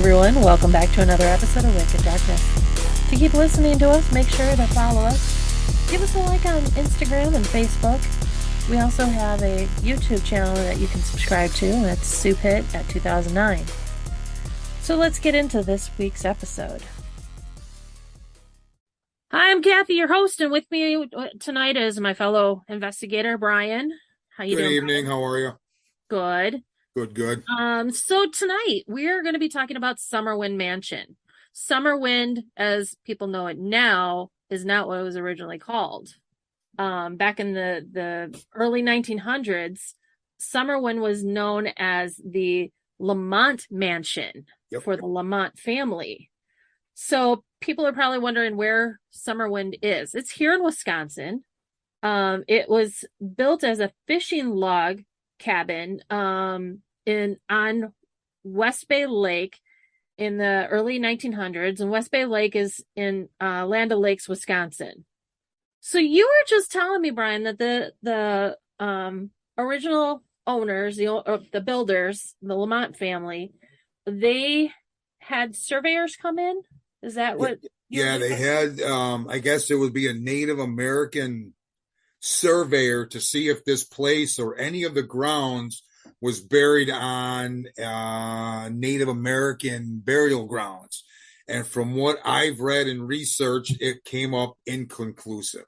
everyone, welcome back to another episode of Wicked Darkness. To keep listening to us, make sure to follow us. Give us a like on Instagram and Facebook. We also have a YouTube channel that you can subscribe to, and it's Soup Hit at 2009. So let's get into this week's episode. Hi, I'm Kathy, your host, and with me tonight is my fellow investigator, Brian. How you doing? Good evening. How are you? Good. Good. So tonight we're going to be talking about Summerwind Mansion. Summerwind, as people know it now, is not what it was originally called. Back in the early 1900s, Summerwind was known as the Lamont Mansion for the Lamont family. So people are probably wondering where Summerwind is. It's here in Wisconsin. It was built as a fishing log cabin on West Bay Lake in the early 1900s, and West Bay Lake is in Land O'Lakes, Wisconsin. So you were just telling me, Brian, that the original owners, the builders, the Lamont family, they had surveyors come in. Is that what? Yeah, they had. I guess it would be a Native American surveyor to see if this place or any of the grounds was buried on Native American burial grounds. And from what I've read and researched, it came up inconclusive.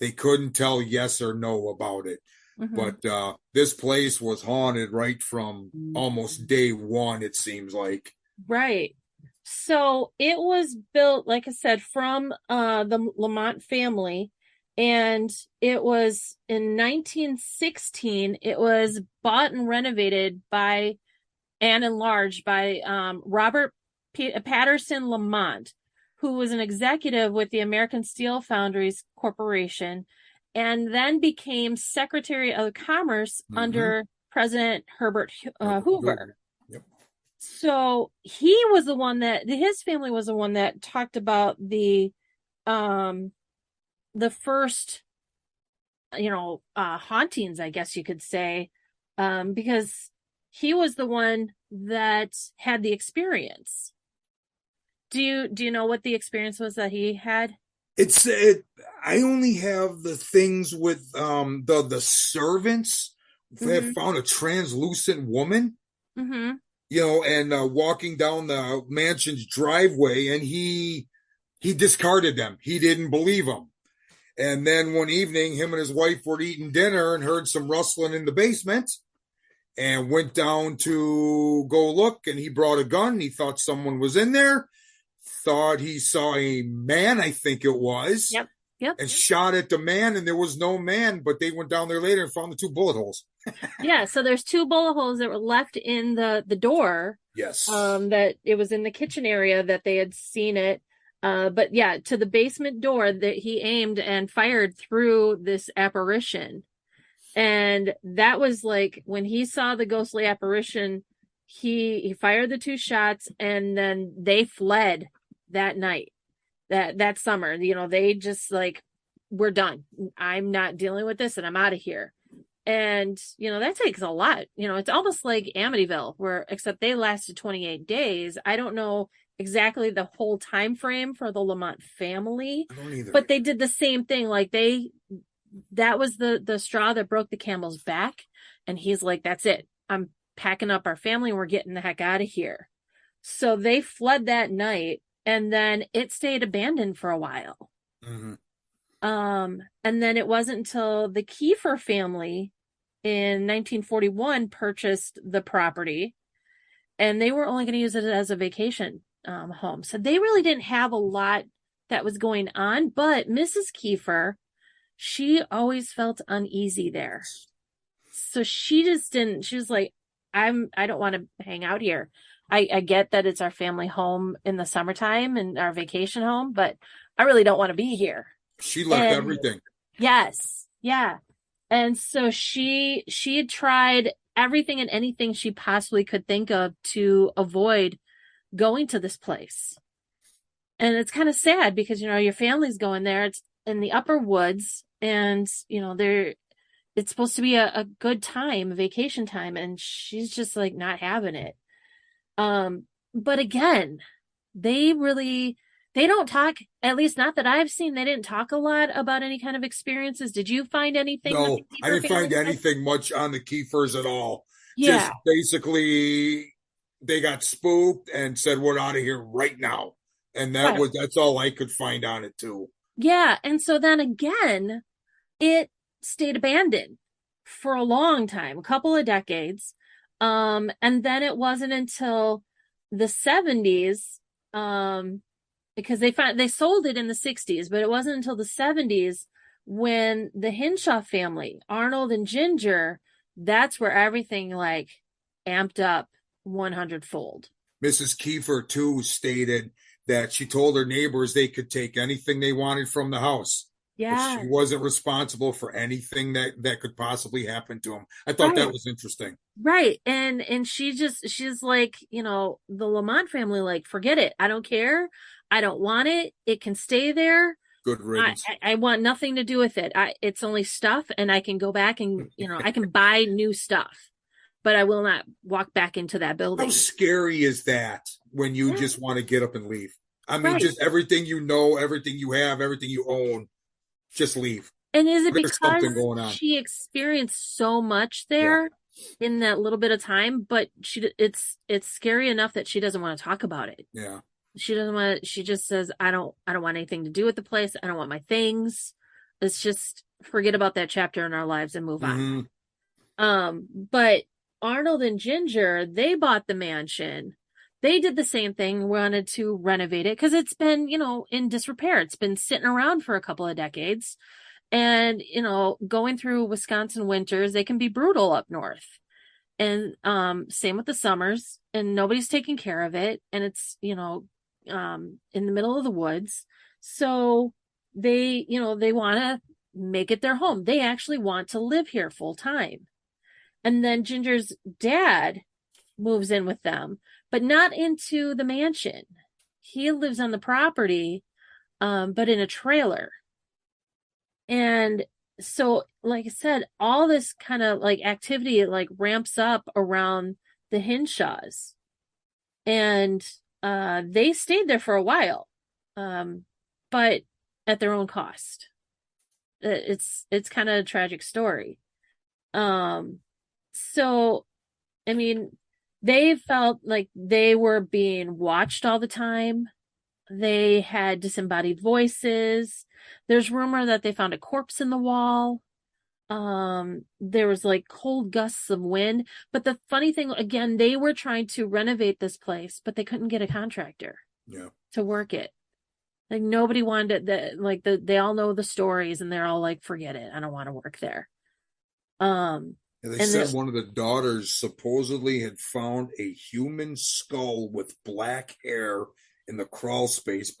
They couldn't tell yes or no about it. Mm-hmm. But this place was haunted right from almost day one, it seems like. Right. So it was built, like I said, from the Lamont family. And it was in 1916, it was bought and renovated by and enlarged by Robert Patterson Lamont, who was an executive with the American Steel Foundries Corporation, and then became Secretary of Commerce under President Herbert Hoover. Yep. So he was the one his family was the one that talked about the first, hauntings, I guess you could say, because he was the one that had the experience. Do you know what the experience was that he had? I only have the things with the servants had found a translucent woman, and walking down the mansion's driveway, and he discarded them. He didn't believe them. And then one evening, him and his wife were eating dinner and heard some rustling in the basement and went down to go look. And he brought a gun. He thought someone was in there, thought he saw a man, I think it was. Yep. And shot at the man, and there was no man, but they went down there later and found the 2 bullet holes. Yeah, so there's 2 bullet holes that were left in the door. Yes. That it was in the kitchen area that they had seen it. But yeah, to the basement door that he aimed and fired through this apparition. And that was like when he saw the ghostly apparition, he fired the 2 shots, and then they fled that night, that summer. They just like, we're done. I'm not dealing with this, and I'm out of here. And, that takes a lot. It's almost like Amityville, except they lasted 28 days. I don't know exactly the whole time frame for the Lamont family, I don't either. But they did the same thing. Like that was the straw that broke the camel's back. And he's like, that's it. I'm packing up our family and we're getting the heck out of here. So they fled that night, and then it stayed abandoned for a while. Mm-hmm. And then it wasn't until the Kiefer family in 1941 purchased the property, and they were only going to use it as a vacation home. So they really didn't have a lot that was going on, but Mrs. Kiefer, she always felt uneasy there. So she just didn't, she was like, I don't want to hang out here. I get that it's our family home in the summertime and our vacation home, but I really don't want to be here. She left everything. Yes. Yeah. And so she had tried everything and anything she possibly could think of to avoid going to this place. And it's kind of sad because, your family's going there. It's in the upper woods, and, it's supposed to be a good time, vacation time. And she's just like not having it. but again, they really, they don't talk, at least not that I've seen. They didn't talk a lot about any kind of experiences. Did you find anything that the No, I Keeper didn't family find said? anything much on the Kiefers at all. Yeah, Just basically, they got spooked and said, "We're out of here right now," and right. that's all I could find on it too. Yeah. And so then again, it stayed abandoned for a long time, a couple of decades. And then it wasn't until the 70s, because they sold it in the 60s, but it wasn't until the 70s when the Hinshaw family, Arnold and Ginger, that's where everything like amped up 100-fold. Mrs. Kiefer too stated that she told her neighbors they could take anything they wanted from the house, but she Yeah, wasn't responsible for anything that could possibly happen to them. I thought that right. was interesting. Right. And she's like, the Lamont family, like, forget it. I don't care. I don't want it. It can stay there. Good riddance. I want nothing to do with it. It's only stuff and I can go back and, I can buy new stuff, but I will not walk back into that How building. scary is that when you Yeah, just want to get up and leave? I mean, right. just everything you know, everything you have, everything you own, just leave. And is it There's because something going on. she experienced so much Yeah. there in that little bit of time, but it's scary enough that she doesn't want to talk about it. Yeah. She doesn't want, she just says, I don't want anything to do with the place. I don't want my things. It's just forget about that chapter in our lives and move on. Mm-hmm. But Arnold and Ginger, they bought the mansion. They did the same thing, wanted to renovate it because it's been, in disrepair. It's been sitting around for a couple of decades. And, going through Wisconsin winters, they can be brutal up north. And same with the summers, and nobody's taking care of it. And it's, in the middle of the woods. So they want to make it their home. They actually want to live here full time. And then Ginger's dad moves in with them, but not into the mansion. He lives on the property, but in a trailer. And so, like I said, all this kind of like activity like ramps up around the Hinshaws. And they stayed there for a while, but at their own cost. It's kind of a tragic story. So I mean, they felt like they were being watched all the time. They had disembodied voices. There's rumor that they found a corpse in the wall. There was like cold gusts of wind. But the funny thing, again, they were trying to renovate this place, but they couldn't get a contractor to work it. Like nobody wanted it. They all know the stories and they're all like, forget it. I don't want to work there. And they And said one of the daughters supposedly had found a human skull with black hair in the crawl space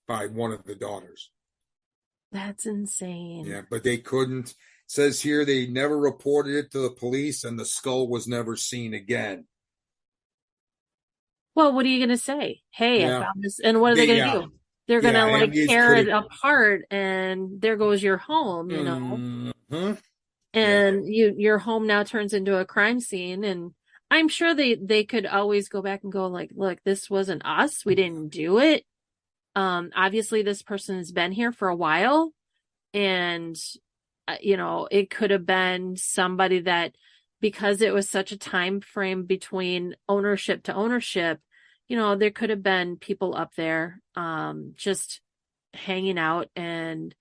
by one of the daughters. that's insane. Yeah, but they couldn't. It says here they never reported it to the police, and the skull was never seen again. Well, what are you going to say? Hey, I Yeah, found this. And what are they going to do? They're going to like tear it apart and there goes your home, Mm-hmm. And your home now turns into a crime scene. And I'm sure they could always go back and go like, look, this wasn't us. We didn't do it. Obviously this person has been here for a while and, it could have been somebody that, because it was such a time frame between ownership to ownership, there could have been people up there, just hanging out, and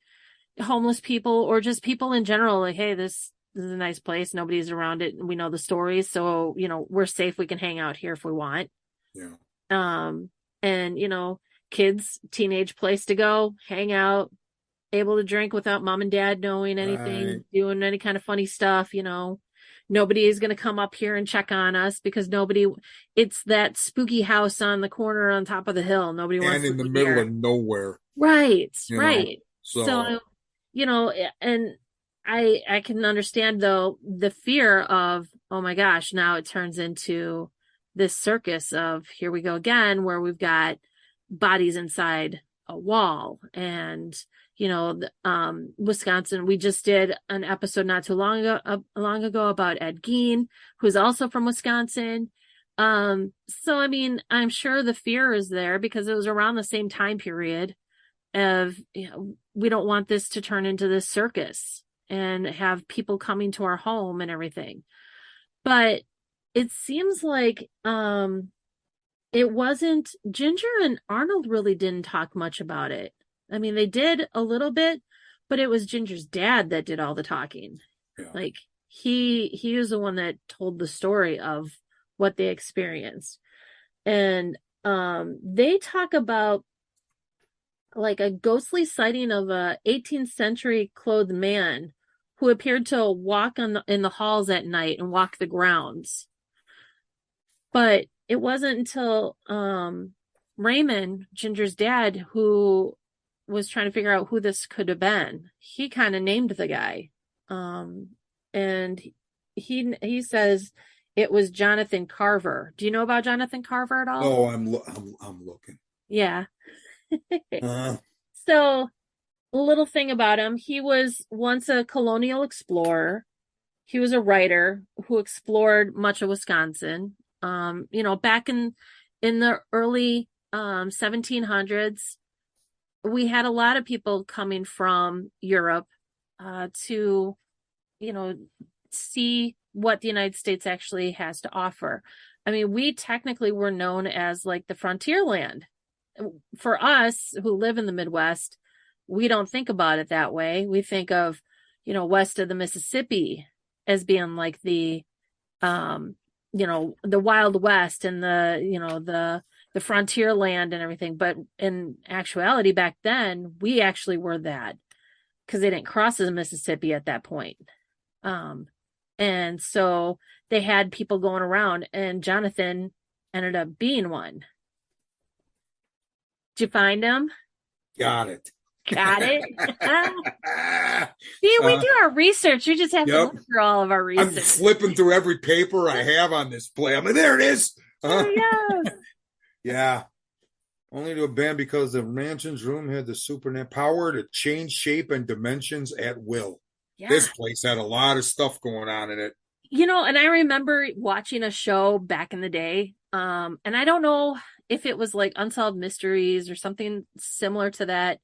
homeless people or just people in general, like, hey, this is a nice place. Nobody's around it. And we know the stories. So, we're safe. We can hang out here if we want. Yeah. And, kids, teenage place to go, hang out, able to drink without mom and dad knowing anything, Right. doing any kind of funny stuff, Nobody is going to come up here and check on us because it's that spooky house on the corner on top of the hill. Nobody wants to And in the be middle here. of nowhere. Right, You know, right. so And I can understand though the fear of, oh my gosh, now it turns into this circus of here we go again, where we've got bodies inside a wall. And Wisconsin, we just did an episode not too long ago about Ed Gein, who's also from Wisconsin. So I mean, I'm sure the fear is there because it was around the same time period of, we don't want this to turn into this circus and have people coming to our home and everything. But it seems like it wasn't Ginger and Arnold really didn't talk much about it. I mean, they did a little bit, but it was Ginger's dad that did all the talking. Yeah. Like he was the one that told the story of what they experienced. And they talk about like a ghostly sighting of a 18th century clothed man who appeared to walk in the halls at night and walk the grounds. But it wasn't until Raymond, Ginger's dad, who was trying to figure out who this could have been, he kind of named the guy. And he says it was Jonathan Carver. Do you know about Jonathan Carver at all? Oh, I'm looking. Yeah. So, a little thing about him, he was once a colonial explorer. He was a writer who explored much of Wisconsin. Back in the early 1700s, we had a lot of people coming from Europe to, see what the United States actually has to offer. I mean, we technically were known as like the frontier land. For us who live in the Midwest, we don't think about it that way. We think of, west of the Mississippi as being like the Wild West and the frontier land and everything. But in actuality, back then, we actually were that because they didn't cross the Mississippi at that point. And so they had people going around, and Jonathan ended up being one. Did you find him? Got it. Got it. See, we do our research. We just have to look through all of our research. I'm flipping through every paper I have on this play. I'm like, there it is. Yeah. Only to abandon because the mansion's room had the supernatural power to change shape and dimensions at will. Yeah. This place had a lot of stuff going on in it. And I remember watching a show back in the day. And I don't know if it was like Unsolved Mysteries or something similar to that.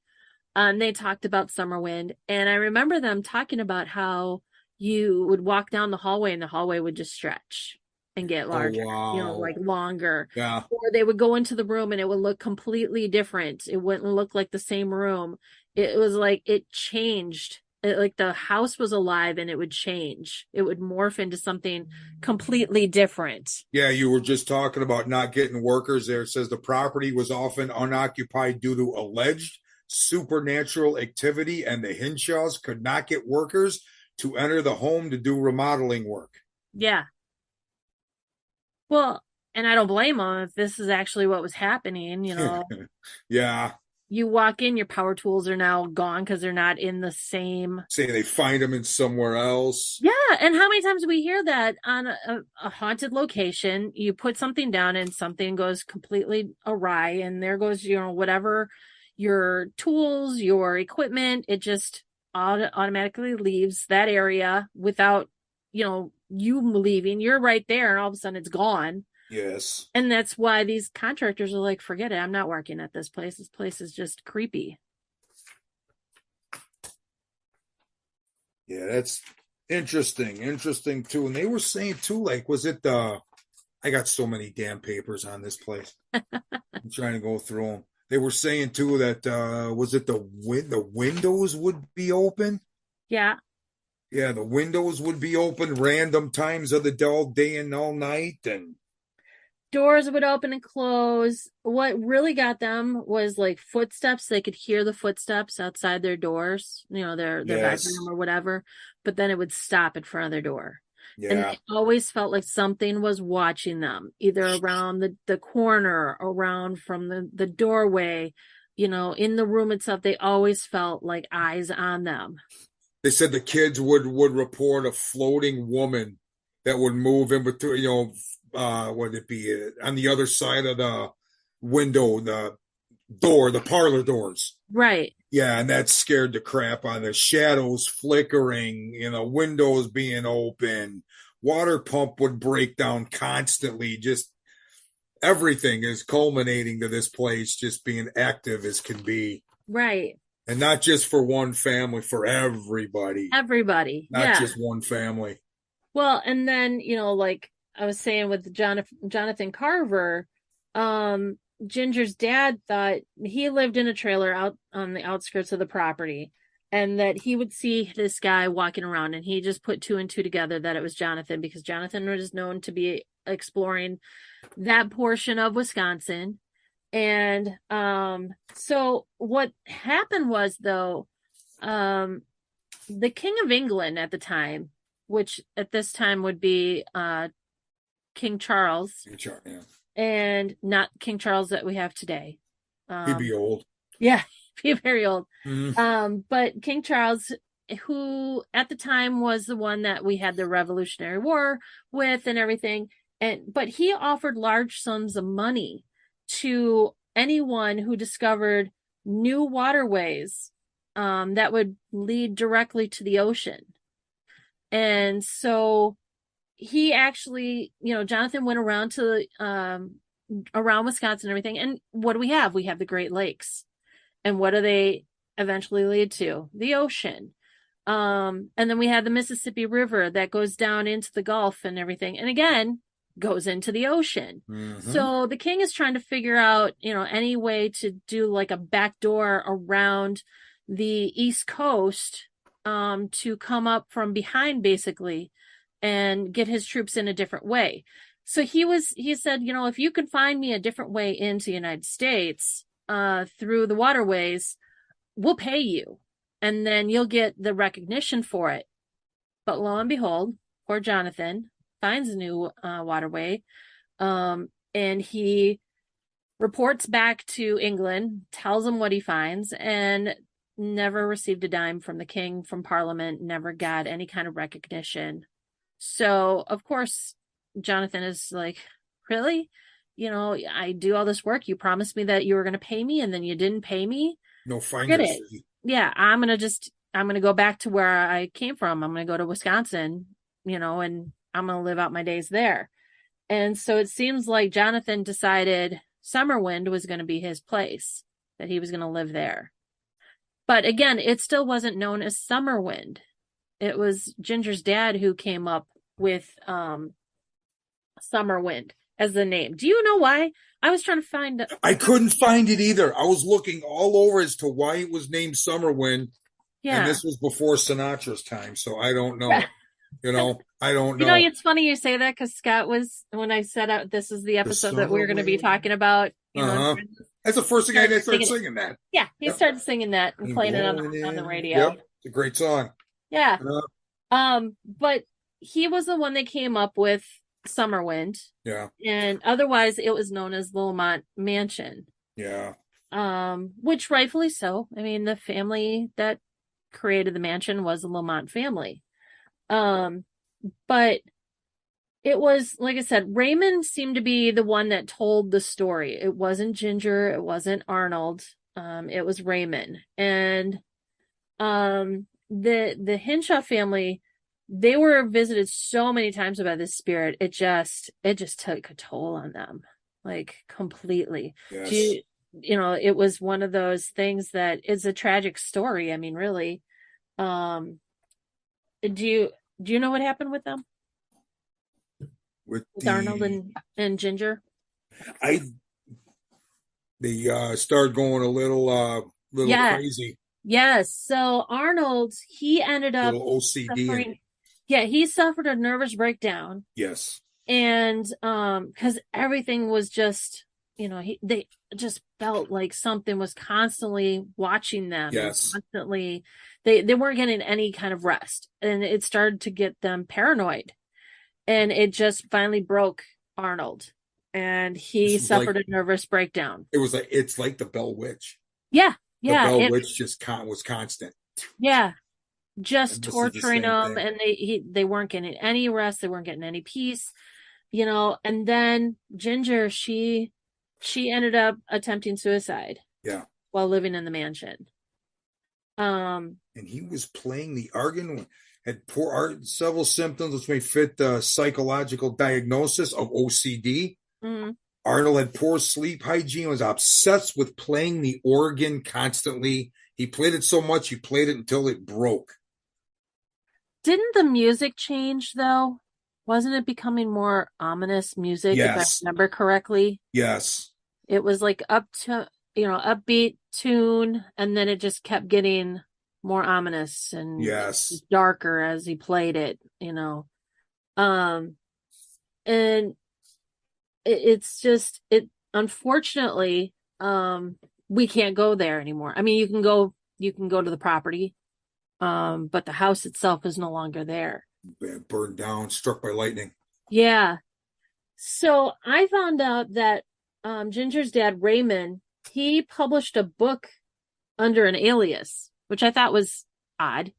They talked about Summerwind, and I remember them talking about how you would walk down the hallway and the hallway would just stretch and get larger, like longer. Yeah. Or they would go into the room and it would look completely different. It wouldn't look like the same room. It was like it changed. Like the house was alive and it would change. It would morph into something completely different. Yeah, you were just talking about not getting workers there. It says the property was often unoccupied due to alleged supernatural activity, and the Hinshaws could not get workers to enter the home to do remodeling work. Yeah. Well, and I don't blame them if this is actually what was happening, Yeah. You walk in, your power tools are now gone because they're not in the same. Say they find them in somewhere else. Yeah, and how many times do we hear that on a haunted location? You put something down and something goes completely awry, and there goes, whatever your tools, your equipment, it just automatically leaves that area without, you leaving. You're right there, and all of a sudden it's gone. Yes. And that's why these contractors are like, forget it. I'm not working at this place. This place is just creepy. Yeah, that's interesting. Interesting too. And they were saying too, like, was it I got so many damn papers on this place. I'm trying to go through them. They were saying too that was it the windows would be open? Yeah. Yeah, the windows would be open random times of the day and all night, and doors would open and close. What really got them was like footsteps. They could hear the footsteps outside their doors, their bedroom or whatever, but then it would stop in front of their door. Yeah. And they always felt like something was watching them, either around the corner, around from the doorway, in the room itself. They always felt like eyes on them. They said the kids would report a floating woman that would move in between, would it be on the other side of the window, the door, the parlor doors. Right. Yeah, and that scared the crap out of the shadows flickering, windows being open. Water pump would break down constantly, just everything is culminating to this place just being active as can be. Right. And not just for one family, for everybody. Everybody. Not just one family. Well, and then, like I was saying with Jonathan Carver, Ginger's dad thought he lived in a trailer out on the outskirts of the property, and that he would see this guy walking around, and he just put two and two together that it was Jonathan, because Jonathan was known to be exploring that portion of Wisconsin. And so what happened was, though, the King of England at the time, which at this time would be King Charles, Yeah. and not King Charles that we have today. He'd be old. Yeah, he'd be very old. Mm-hmm. But King Charles, who at the time was the one that we had the Revolutionary War with and everything, but he offered large sums of money to anyone who discovered new waterways that would lead directly to the ocean. And so he actually, Jonathan went around to around Wisconsin and everything. And what do we have? We have the Great Lakes. And what do they eventually lead to? The ocean. And then we have the Mississippi River that goes down into the Gulf and everything. And again, goes into the ocean. Mm-hmm. So the king is trying to figure out, any way to do like a back door around the East Coast to come up from behind, basically, and get his troops in a different way. So he said, if you can find me a different way into the United States through the waterways, we'll pay you, and then you'll get the recognition for it. But lo and behold, poor Jonathan finds a new waterway, and he reports back to England, tells them what he finds, and never received a dime from the king, from Parliament, never got any kind of recognition. So, of course, Jonathan is like, really? I do all this work. You promised me that you were going to pay me, and then you didn't pay me. No finder's fee. Yeah, I'm going to go back to where I came from. I'm going to go to Wisconsin, and I'm going to live out my days there. And so it seems like Jonathan decided Summerwind was going to be his place, that he was going to live there. But again, it still wasn't known as Summerwind. It was Ginger's dad who came up with Summerwind as the name. Do you know why? I was trying to find it. I couldn't find it either. I was looking all over as to why it was named Summerwind. Yeah. And this was before Sinatra's time, so I don't know. I don't know. It's funny you say that, because Scott was, when I set out, this is the episode that we're going to be talking about. That's the first thing I started singing that. Yeah, he started singing that and playing it on the radio. Yep, it's a great song. Yeah. But he was the one that came up with Summerwind. Yeah. And otherwise it was known as Lamont Mansion. Yeah. Which rightfully so. I mean, the family that created the mansion was the Lamont family. But it was, like I said, Raymond seemed to be the one that told the story. It wasn't Ginger. It wasn't Arnold. It was Raymond. And the Hinshaw family, they were visited so many times by this spirit. It just took a toll on them, like, completely. Yes. It was one of those things that is a tragic story. I mean, really. Do you know what happened with them? With Arnold and Ginger? They started going a little crazy. Yes. So Arnold, he ended up OCD. He suffered a nervous breakdown. Yes. And because everything was just, they just felt like something was constantly watching them. Yes. Constantly, they weren't getting any kind of rest, and it started to get them paranoid. And it just finally broke Arnold, and he suffered a nervous breakdown. It's like the Bell Witch. Yeah. The Bell Witch just was constant. Yeah. Just torturing them, and they weren't getting any rest. They weren't getting any peace, and then Ginger, she ended up attempting suicide. Yeah. While living in the mansion. And he was playing the organ, had several symptoms which may fit the psychological diagnosis of OCD. Mm-hmm. Arnold had poor sleep hygiene, was obsessed with playing the organ constantly. He played it so much, he played it until it broke. Didn't the music change though? Wasn't it becoming more ominous music, if I Yes. remember correctly? Yes. It was like up to, upbeat tune, and then it just kept getting more ominous and Yes. darker as he played it. Um, and it's just it unfortunately, we can't go there anymore. I mean, you can go to the property, but the house itself is no longer there. Burned down, struck by lightning. Yeah. So I found out that Ginger's dad, Raymond, he published a book under an alias, which I thought was odd.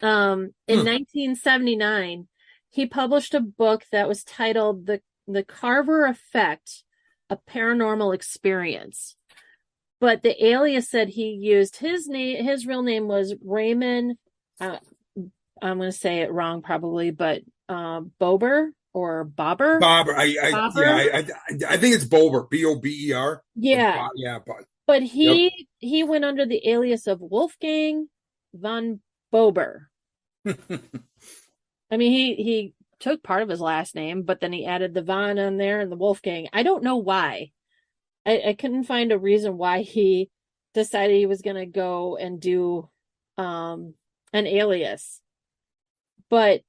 In 1979, he published a book that was titled The Carver Effect, A Paranormal Experience. But the alias that he used, his real name was Raymond, I'm going to say it wrong probably, but Bober or Bobber? Bob, Bobber? I think it's Bober, Bober. Yeah. Yeah, But yep. he went under the alias of Wolfgang von Bober. I mean, he took part of his last name, but then he added the von on there and the Wolfgang. I don't know why. I couldn't find a reason why he decided he was going to go and do an alias. But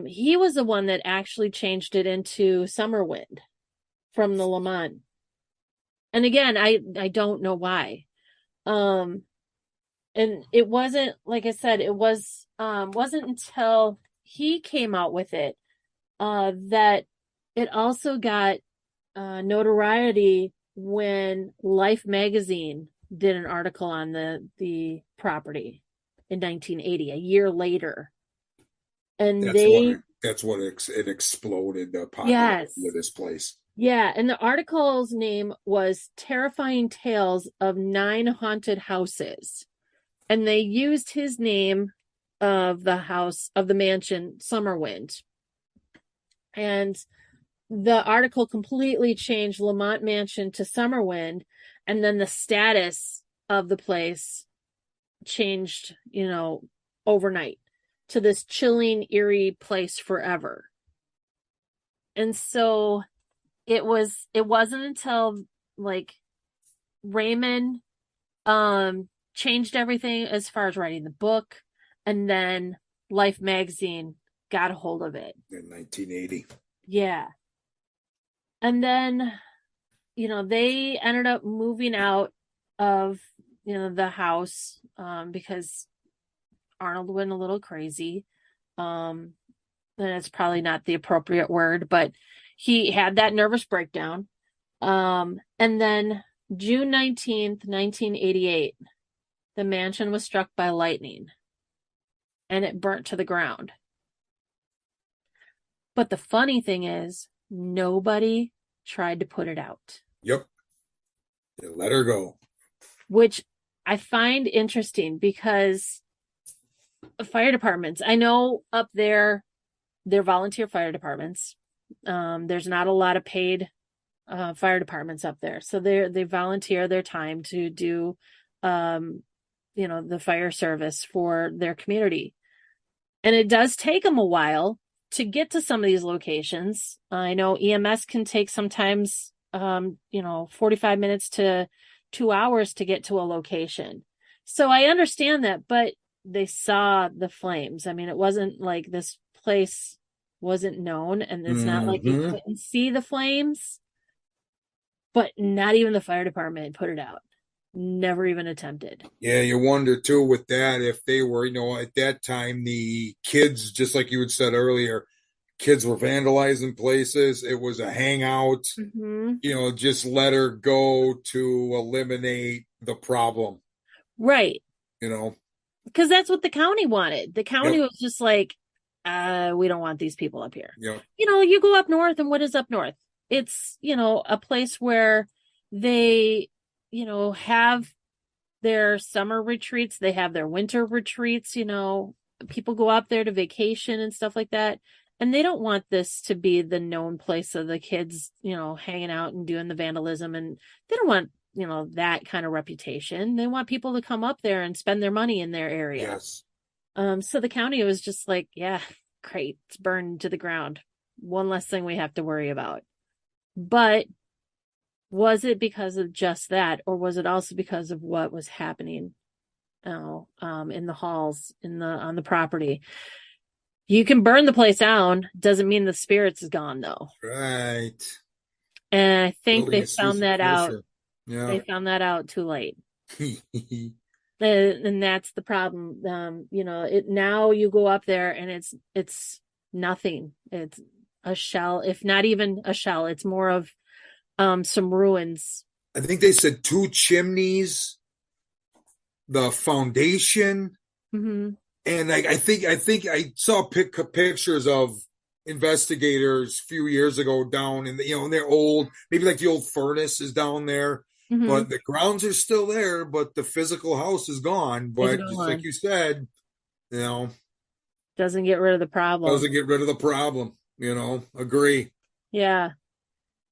he was the one that actually changed it into Summerwind from the Lamont. And again, I don't know why. And it wasn't, like I said, it wasn't until he came out with it that it also got notoriety when Life magazine did an article on the property in 1980, a year later. And That's what it exploded the popularity yes. of this place. Yeah, and the article's name was Terrifying Tales of 9 Haunted Houses. And they used his name of the mansion, Summerwind. And the article completely changed Lamont Mansion to Summerwind, and then the status of the place changed, overnight to this chilling, eerie place forever. And so it wasn't until like Raymond changed everything as far as writing the book, and then Life magazine got a hold of it in 1980. Yeah. And then they ended up moving out of the house because Arnold went a little crazy. And it's probably not the appropriate word, but he had that nervous breakdown. And then June 19th, 1988, the mansion was struck by lightning and it burnt to the ground. But the funny thing is, nobody tried to put it out. Yep. They let her go. Which I find interesting because fire departments, I know up there, they're volunteer fire departments. There's not a lot of paid fire departments up there. So they volunteer their time to do, the fire service for their community. And it does take them a while to get to some of these locations. I know EMS can take sometimes, 45 minutes to 2 hours to get to a location. So I understand that, but they saw the flames. I mean, it wasn't like this place wasn't known, and it's not like they couldn't see the flames, but not even the fire department put it out. Never even attempted. Yeah, you wonder too with that if they were, at that time, the kids, just like you had said earlier, kids were vandalizing places. It was a hangout. Just let her go to eliminate the problem. Right. Because that's what the county wanted. The county was just like, we don't want these people up here. Yep. You go up north, and what is up north? It's, a place where they, have their summer retreats. They have their winter retreats. People go up there to vacation and stuff like that. And they don't want this to be the known place of the kids, hanging out and doing the vandalism. And they don't want, that kind of reputation. They want people to come up there and spend their money in their area. Yes. So the county was just like, yeah, great. It's burned to the ground. One less thing we have to worry about. But was it because of just that, or was it also because of what was happening, in the halls, on the property? You can burn the place down. Doesn't mean the spirits is gone, though. Right. And I think Building they a found that out. Yeah. They found that out too late. And that's the problem. Now you go up there and it's nothing. It's a shell, if not even a shell. It's more of some ruins. I think they said 2 chimneys, the foundation, Mm-hmm. and I think I saw pictures of investigators a few years ago down in and they're old, maybe like the old furnace is down there, Mm-hmm. but the grounds are still there, but the physical house is gone. But just like you said, doesn't get rid of the problem. Doesn't get rid of the problem. Agree. Yeah.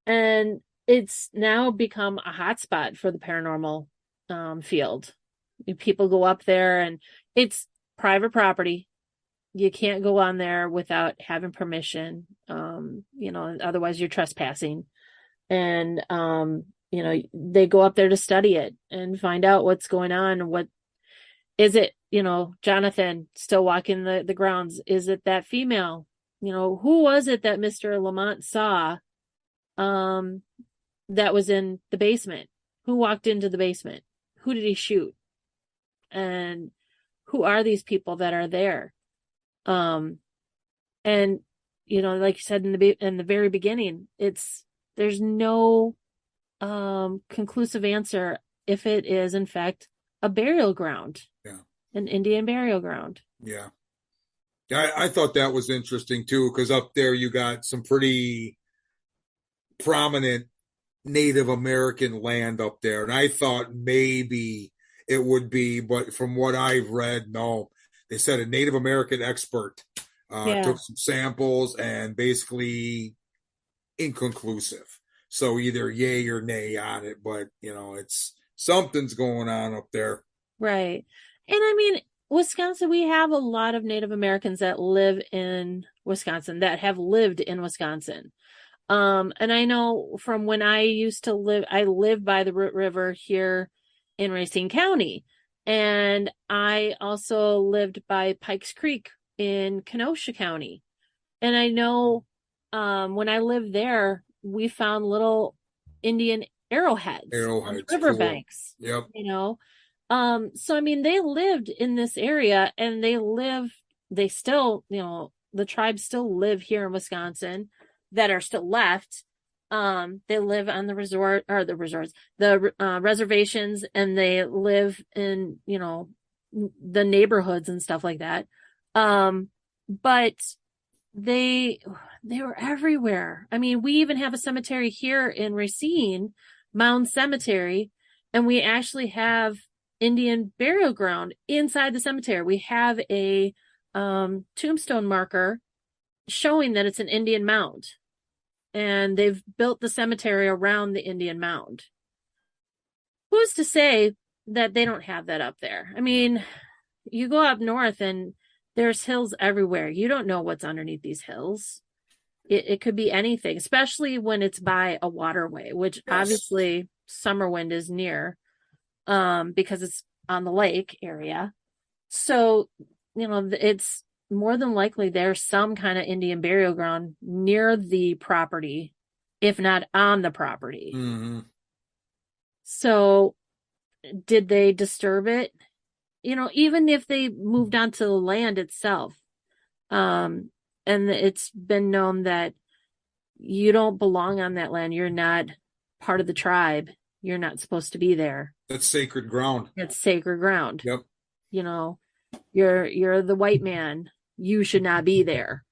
And it's now become a hotspot for the paranormal field. People go up there and it's private property. You can't go on there without having permission. Otherwise you're trespassing. And, they go up there to study it and find out what's going on. What is it, Jonathan still walking the grounds? Is it that female? Who was it that Mr. Lamont saw that was in the basement? Who walked into the basement? Who did he shoot? And who are these people that are there? And like you said in the very beginning, there's no conclusive answer if it is in fact a burial ground. Yeah. An Indian burial ground. Yeah. I thought that was interesting too, because up there you got some pretty prominent Native American land up there. And I thought maybe it would be, but from what I've read, no. They said a Native American expert took some samples and basically inconclusive. So either yay or nay on it, but it's something's going on up there. Right. And I mean, Wisconsin, we have a lot of Native Americans that live in Wisconsin, that have lived in Wisconsin. And I know from when I used to live, I lived by the Root River here in Racine County. And I also lived by Pikes Creek in Kenosha County. And I know when I lived there, we found little Indian arrowheads on riverbanks. Cool. Yep. So I mean, they lived in this area and they still, the tribes still live here in Wisconsin that are still left. They live on the reservations, and they live in, the neighborhoods and stuff like that. But they were everywhere. I mean, we even have a cemetery here in Racine, Mound Cemetery, and we actually have Indian burial ground inside the cemetery. We have a tombstone marker showing that it's an Indian mound, and they've built the cemetery around the Indian mound. Who's to say that they don't have that up there? I mean, you go up north and there's hills everywhere. You don't know what's underneath these hills. It could be anything, especially when it's by a waterway, which obviously Summerwind is near, because it's on the lake area. So, it's more than likely there's some kind of Indian burial ground near the property, if not on the property. Mm-hmm. So did they disturb it? Even if they moved onto the land itself, and it's been known that you don't belong on that land. You're not part of the tribe. You're not supposed to be there. That's sacred ground. It's sacred ground. Yep. You're the white man. You should not be there.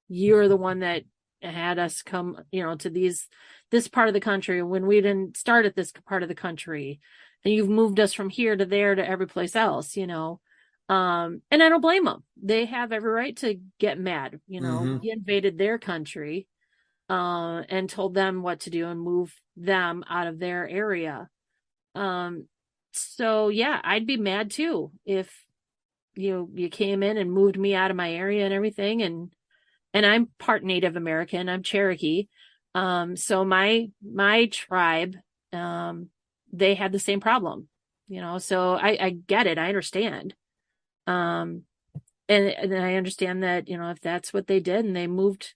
You're the one that had us come, to this part of the country when we didn't start at this part of the country. And you've moved us from here to there to every place else, And I don't blame them. They have every right to get mad. Mm-hmm. We invaded their country, and told them what to do and move them out of their area. So yeah, I'd be mad too if you came in and moved me out of my area and everything. And I'm part Native American. I'm Cherokee. So my tribe, they had the same problem, so I get it. I understand. Um, and I understand that, if that's what they did and they moved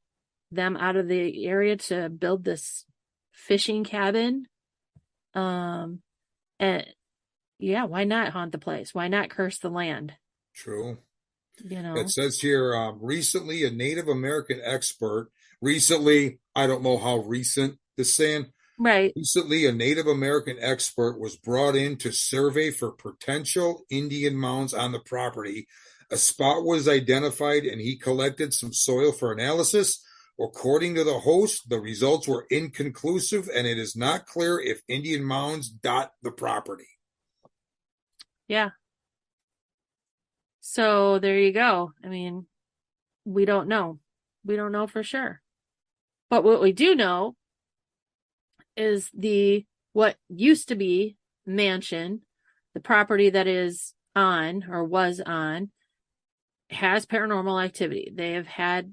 them out of the area to build this fishing cabin, and yeah, why not haunt the place? Why not curse the land? True. You It know? says here, recently a Native American expert, recently, I don't know how recent this is saying, Right. recently a Native American expert was brought in to survey for potential Indian mounds on the property. A spot was identified and he collected some soil for analysis. According to the host, the results were inconclusive and it is not clear if Indian mounds dot the property. Yeah. So there you go. I mean, we don't know. We don't know for sure. But what we do know is what used to be mansion, the property that is on or was on, has paranormal activity. They have had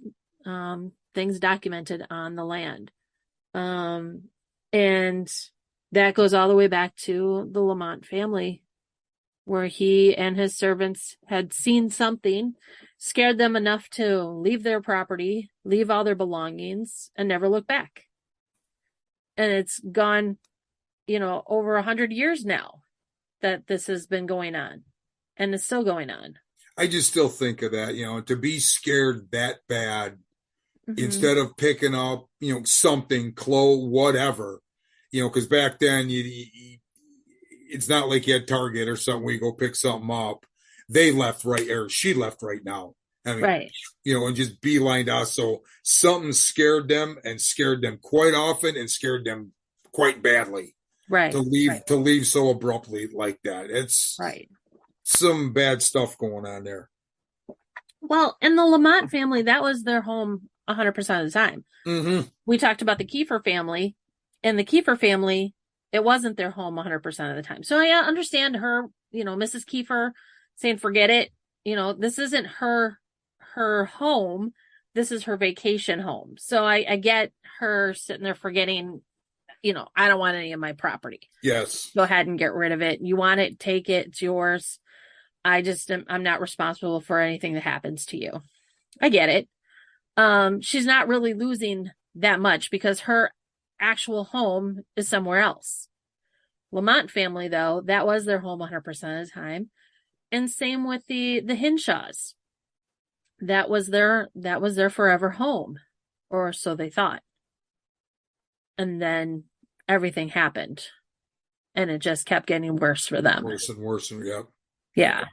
things documented on the land. And that goes all the way back to the Lamont family, where he and his servants had seen something, scared them enough to leave their property, leave all their belongings, and never look back. And it's gone, over 100 years now that this has been going on, and it's still going on. I just still think of that, to be scared that bad Mm-hmm. instead of picking up, something, clothes, whatever, because back then it's not like you had Target or something where you go pick something up. They left right, or she left right now. I mean, Right. and just beeline to us. So something scared them and scared them quite often and scared them quite badly Right. to leave so abruptly like that. It's Right. some bad stuff going on there. Well, in the Lamont family, that was their home 100% of the time. Mm-hmm. We talked about the Kiefer family, and the Kiefer family, it wasn't their home 100% of the time. So I understand her, Mrs. Kiefer saying, forget it. This isn't her home. This is her vacation home. So I get her sitting there forgetting, I don't want any of my property. Yes. Go ahead and get rid of it. You want it, take it. It's yours. I'm not responsible for anything that happens to you. I get it. She's not really losing that much because her actual home is somewhere else. Lamont family, though, that was their home 100% of the time. And same with the Hinshaws. That was their forever home, or so they thought. And then everything happened, and it just kept getting worse for them. Worse and worse. Yep. Yeah.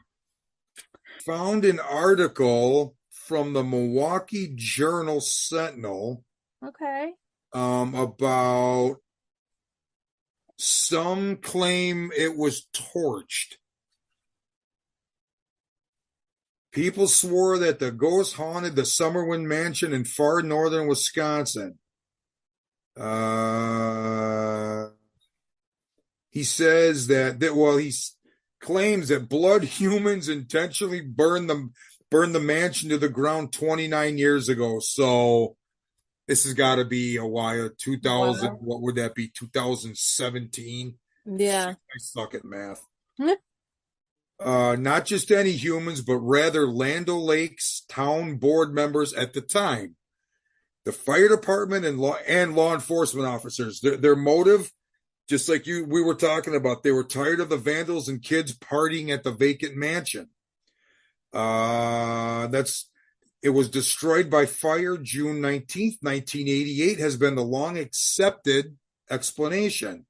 Found an article from the Milwaukee Journal Sentinel. Okay. About some claim it was torched. People swore that the ghost haunted the Summerwind Mansion in far northern Wisconsin. He says he claims that blood humans intentionally burned the mansion to the ground 29 years ago. So this has got to be a while. 2000, wow. What would that be? 2017? Yeah. I suck at math. Not just any humans, but rather Land O'Lakes town board members at the time. The fire department and law enforcement officers, their motive, just like we were talking about, they were tired of the vandals and kids partying at the vacant mansion. It was destroyed by fire June 19th, 1988, has been the long accepted explanation.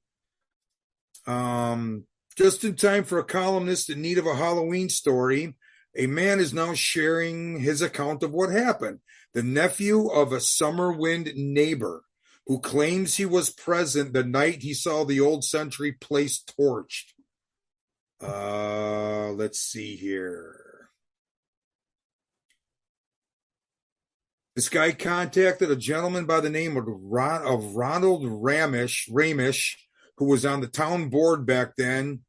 Just in time for a columnist in need of a Halloween story, a man is now sharing his account of what happened. The nephew of a Summerwind neighbor who claims he was present the night he saw the Old Century place torched. Let's see here. This guy contacted a gentleman by the name of Ronald Ramish, who was on the town board back then,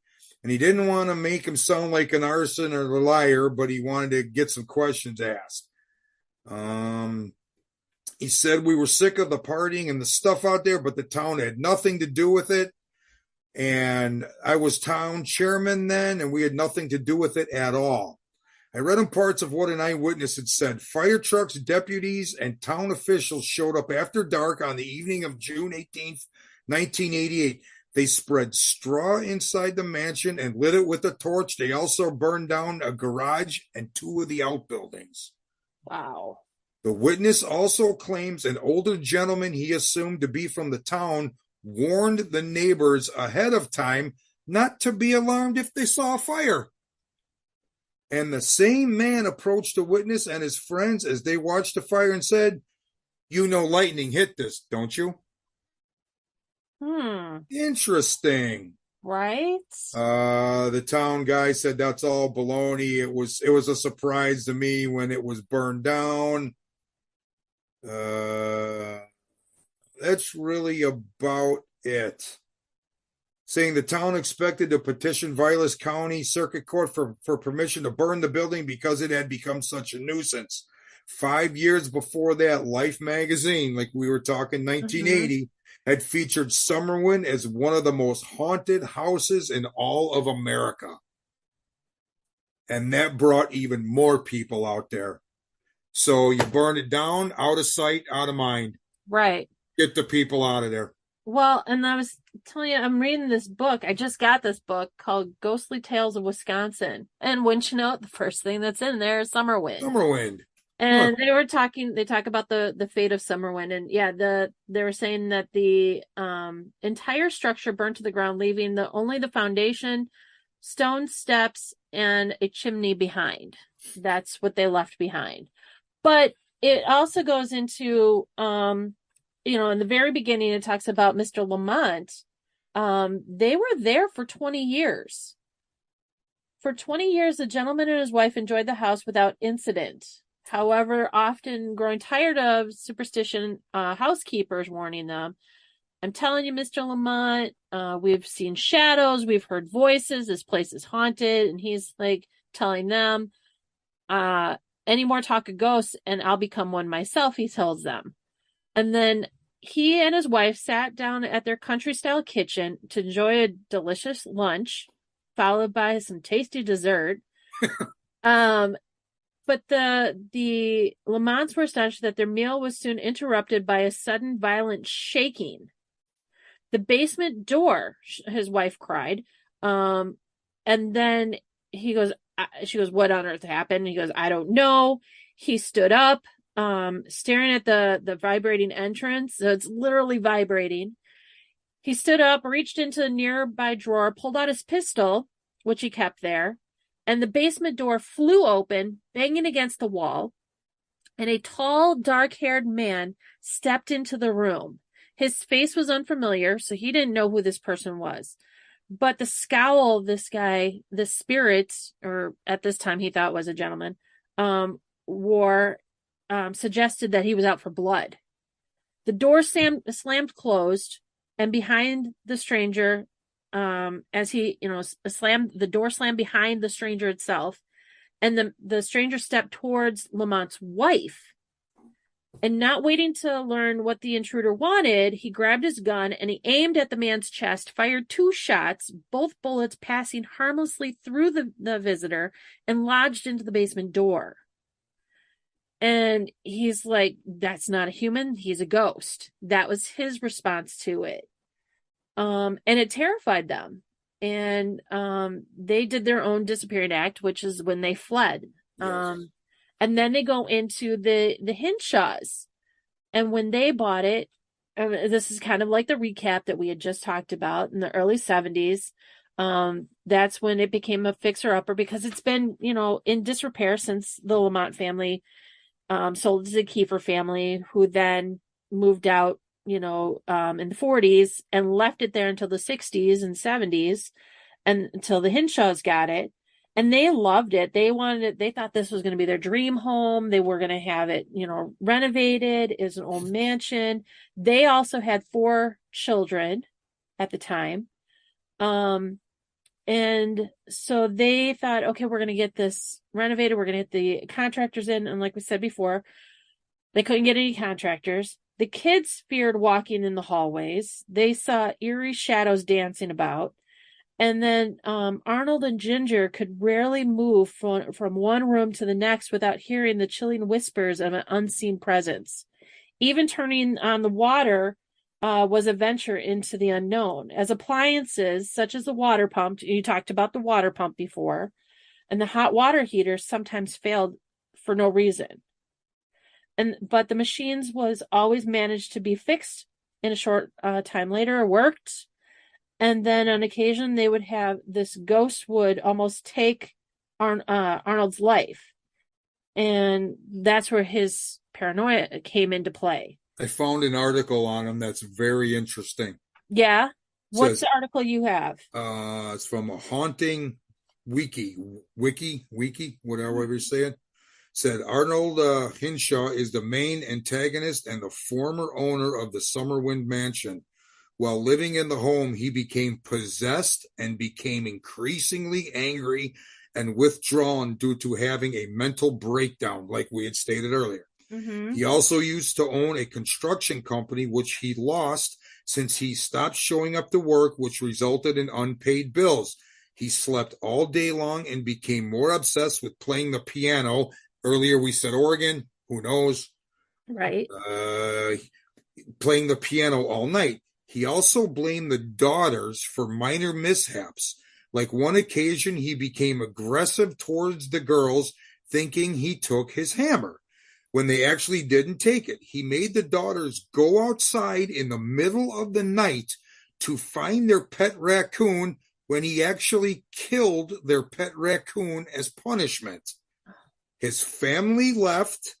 and he didn't want to make him sound like an arson or a liar, but he wanted to get some questions asked. He said we were sick of the partying and the stuff out there, but the town had nothing to do with it. And I was town chairman then, and we had nothing to do with it at all. I read him parts of what an eyewitness had said. Fire trucks, deputies, and town officials showed up after dark on the evening of June 18th, 1988. They spread straw inside the mansion and lit it with a torch. They also burned down a garage and two of the outbuildings. Wow. The witness also claims an older gentleman he assumed to be from the town warned the neighbors ahead of time not to be alarmed if they saw a fire. And the same man approached the witness and his friends as they watched the fire and said, "You know lightning hit this, don't you?" Interesting. Right? The town guy said that's all baloney. It was a surprise to me when it was burned down. That's really about it. Saying the town expected to petition Vilas County Circuit Court for permission to burn the building because it had become such a nuisance. 5 years before that, Life magazine, like we were talking 1980, had featured Summerwind as one of the most haunted houses in all of America. And that brought even more people out there. So you burn it down, out of sight, out of mind. Right. Get the people out of there. Well, and I was telling you, I'm reading this book. I just got this book called Ghostly Tales of Wisconsin. And wouldn't you know, the first thing that's in there is Summerwind. Summerwind. And they talk about the fate of Summerwind. And yeah, they were saying that the entire structure burned to the ground, leaving only the foundation, stone steps, and a chimney behind. That's what they left behind. But it also goes into, in the very beginning, it talks about Mr. Lamont. They were there for 20 years. For 20 years, the gentleman and his wife enjoyed the house without incident. However, often growing tired of superstition, housekeepers warning them, "I'm telling you, Mr. Lamont, we've seen shadows, we've heard voices, this place is haunted." And he's like telling them, "Any more talk of ghosts and I'll become one myself," he tells them. And then he and his wife sat down at their country-style kitchen to enjoy a delicious lunch, followed by some tasty dessert. But the Lamonts were astonished that their meal was soon interrupted by a sudden violent shaking. "The basement door," his wife cried. And then she goes, "What on earth happened?" And he goes, "I don't know." He stood up, staring at the vibrating entrance. So it's literally vibrating. He stood up, reached into the nearby drawer, pulled out his pistol, which he kept there, and the basement door flew open, banging against the wall, and a tall, dark-haired man stepped into the room. His face was unfamiliar, so he didn't know who this person was. But the scowl of this guy, the spirit, or at this time he thought was a gentleman, wore, suggested that he was out for blood. The door slammed closed, and behind the stranger, as he, the door slammed behind the stranger itself, and the stranger stepped towards Lamont's wife. And not waiting to learn what the intruder wanted, he grabbed his gun and he aimed at the man's chest, fired 2 shots, both bullets passing harmlessly through the visitor and lodged into the basement door. And he's like, "That's not a human, he's a ghost." That was his response to it. And it terrified them. And they did their own disappearing act, which is when they fled. Yes. And then they go into the Hinshaws. And when they bought it, this is kind of like the recap that we had just talked about in the early 70s. That's when it became a fixer-upper, because it's been, in disrepair since the Lamont family sold to the Kiefer family, who then moved out, in the 40s and left it there until the 60s and 70s, and until the Hinshaws got it. And they loved it. They wanted it. They thought this was going to be their dream home. They were going to have it, renovated as an old mansion. They also had 4 children at the time. And so they thought, okay, we're going to get this renovated. We're going to get the contractors in. And like we said before, they couldn't get any contractors. The kids feared walking in the hallways. They saw eerie shadows dancing about. And then Arnold and Ginger could rarely move from one room to the next without hearing the chilling whispers of an unseen presence. Even turning on the water was a venture into the unknown, as appliances such as the water pump, you talked about the water pump before, and the hot water heater sometimes failed for no reason. But the machines was always managed to be fixed in a short time later, or worked. And then on occasion, they would have this ghost would almost take Arnold's life. And that's where his paranoia came into play. I found an article on him that's very interesting. Yeah? What's the article you have? It's from a haunting wiki, whatever you say it. Said Arnold Hinshaw is the main antagonist and the former owner of the Summerwind Mansion. While living in the home, he became possessed and became increasingly angry and withdrawn due to having a mental breakdown, like we had stated earlier. Mm-hmm. He also used to own a construction company, which he lost since he stopped showing up to work, which resulted in unpaid bills. He slept all day long and became more obsessed with playing the piano. Earlier we said organ, who knows? Right. Playing the piano all night. He also blamed the daughters for minor mishaps. Like one occasion, he became aggressive towards the girls, thinking he took his hammer, when they actually didn't take it. He made the daughters go outside in the middle of the night to find their pet raccoon, when he actually killed their pet raccoon as punishment. His family left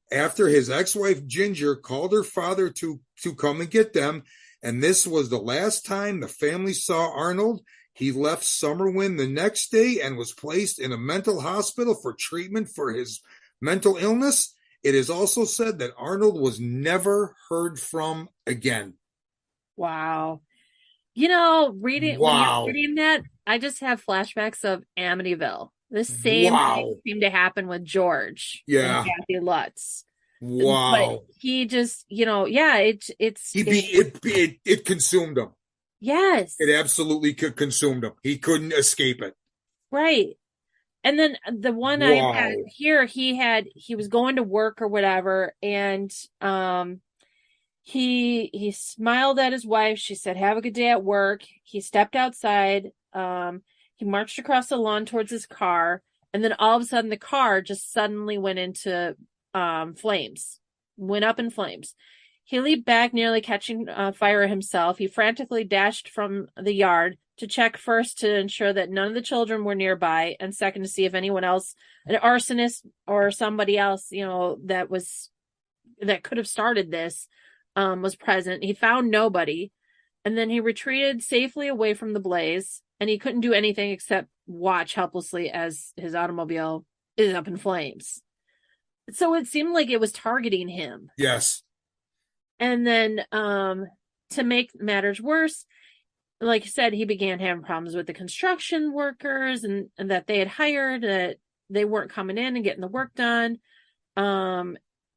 after his ex-wife Ginger called her father to come and get them. And this was the last time the family saw Arnold. He left Summerwind the next day and was placed in a mental hospital for treatment for his mental illness. It is also said that Arnold was never heard from again. Wow. When you're reading that, I just have flashbacks of Amityville. The same thing seemed to happen with George and Kathy Lutz. Wow. But he just, it consumed him. Yes. It absolutely consumed him. He couldn't escape it. Right. And then the one I had here, he was going to work or whatever, and he smiled at his wife. She said, "Have a good day at work." He stepped outside. He marched across the lawn towards his car, and then all of a sudden the car just suddenly went into flames, went up in flames. He leaped back, nearly catching fire himself. He frantically dashed from the yard to check first to ensure that none of the children were nearby, and second to see if anyone else, an arsonist or somebody else, that could have started this, was present. He found nobody, and then he retreated safely away from the blaze, and he couldn't do anything except watch helplessly as his automobile is up in flames. So it seemed like it was targeting him. Yes. And then to make matters worse, like I said, he began having problems with the construction workers and that they had hired, that they weren't coming in and getting the work done.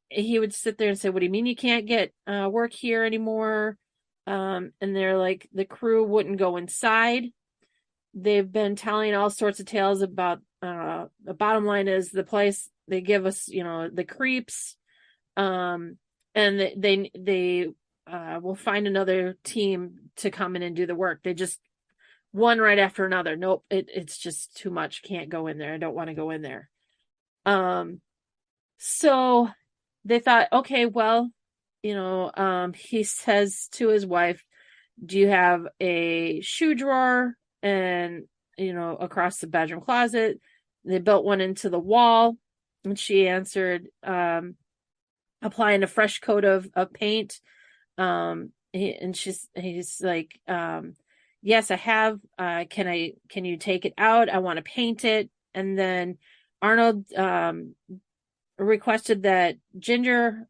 He would sit there and say, "What do you mean you can't get work here anymore?" And they're like, the crew wouldn't go inside. They've been telling all sorts of tales about, the bottom line is the place, they give us, the creeps. And they will find another team to come in and do the work. They just one right after another. Nope, it's just too much. Can't go in there. I don't want to go in there. So they thought, okay, well, he says to his wife, "Do you have a shoe drawer?" And, across the bedroom closet. They built one into the wall, and she answered, applying a fresh coat of paint. He's like, "Yes, I have. Can you take it out? I want to paint it." And then Arnold requested that Ginger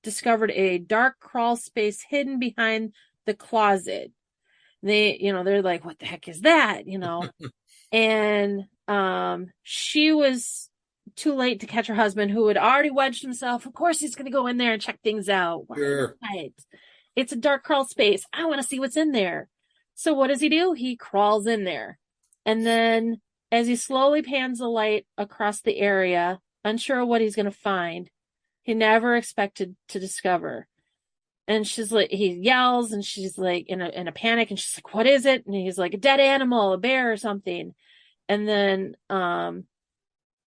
discovered a dark crawl space hidden behind the closet. They're like, what the heck is that? And she was too late to catch her husband, who had already wedged himself. Of course, he's going to go in there and check things out. Sure. What? It's a dark crawl space. I want to see what's in there. So what does he do? He crawls in there. And then as he slowly pans the light across the area, unsure of what he's going to find, he never expected to discover. And she's like, he yells, and she's like in a panic, and she's like, what is it? And he's like, a dead animal, a bear or something. And then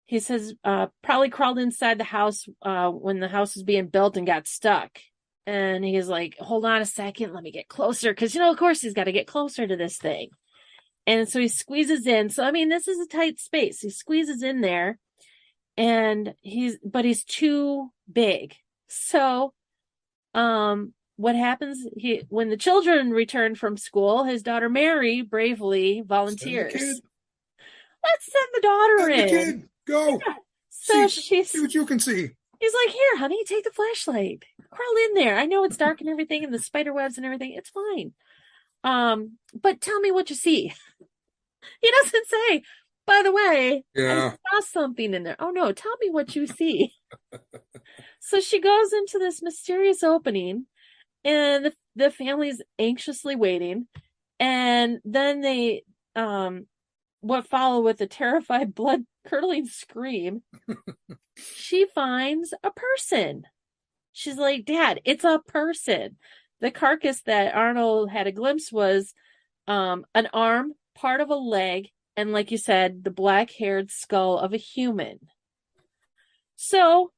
he says, probably crawled inside the house when the house was being built and got stuck. And he's like, hold on a second, let me get closer. Because, of course, he's got to get closer to this thing. And so he squeezes in. So, I mean, this is a tight space. He squeezes in there, and he's too big. So, what happens? When the children return from school, his daughter Mary bravely volunteers. Let's send the daughter in. The kid. Go. Yeah. So see what you can see. He's like, here, honey, take the flashlight. Crawl in there. I know it's dark and everything, and the spider webs and everything. It's fine. But tell me what you see. He doesn't say, by the way, I saw something in there. Oh no, tell me what you see. So she goes into this mysterious opening, and the family's anxiously waiting. And then they, what follow with a terrified, blood-curdling scream, she finds a person. She's like, Dad, it's a person. The carcass that Arnold had a glimpse was an arm, part of a leg, and like you said, the black-haired skull of a human. So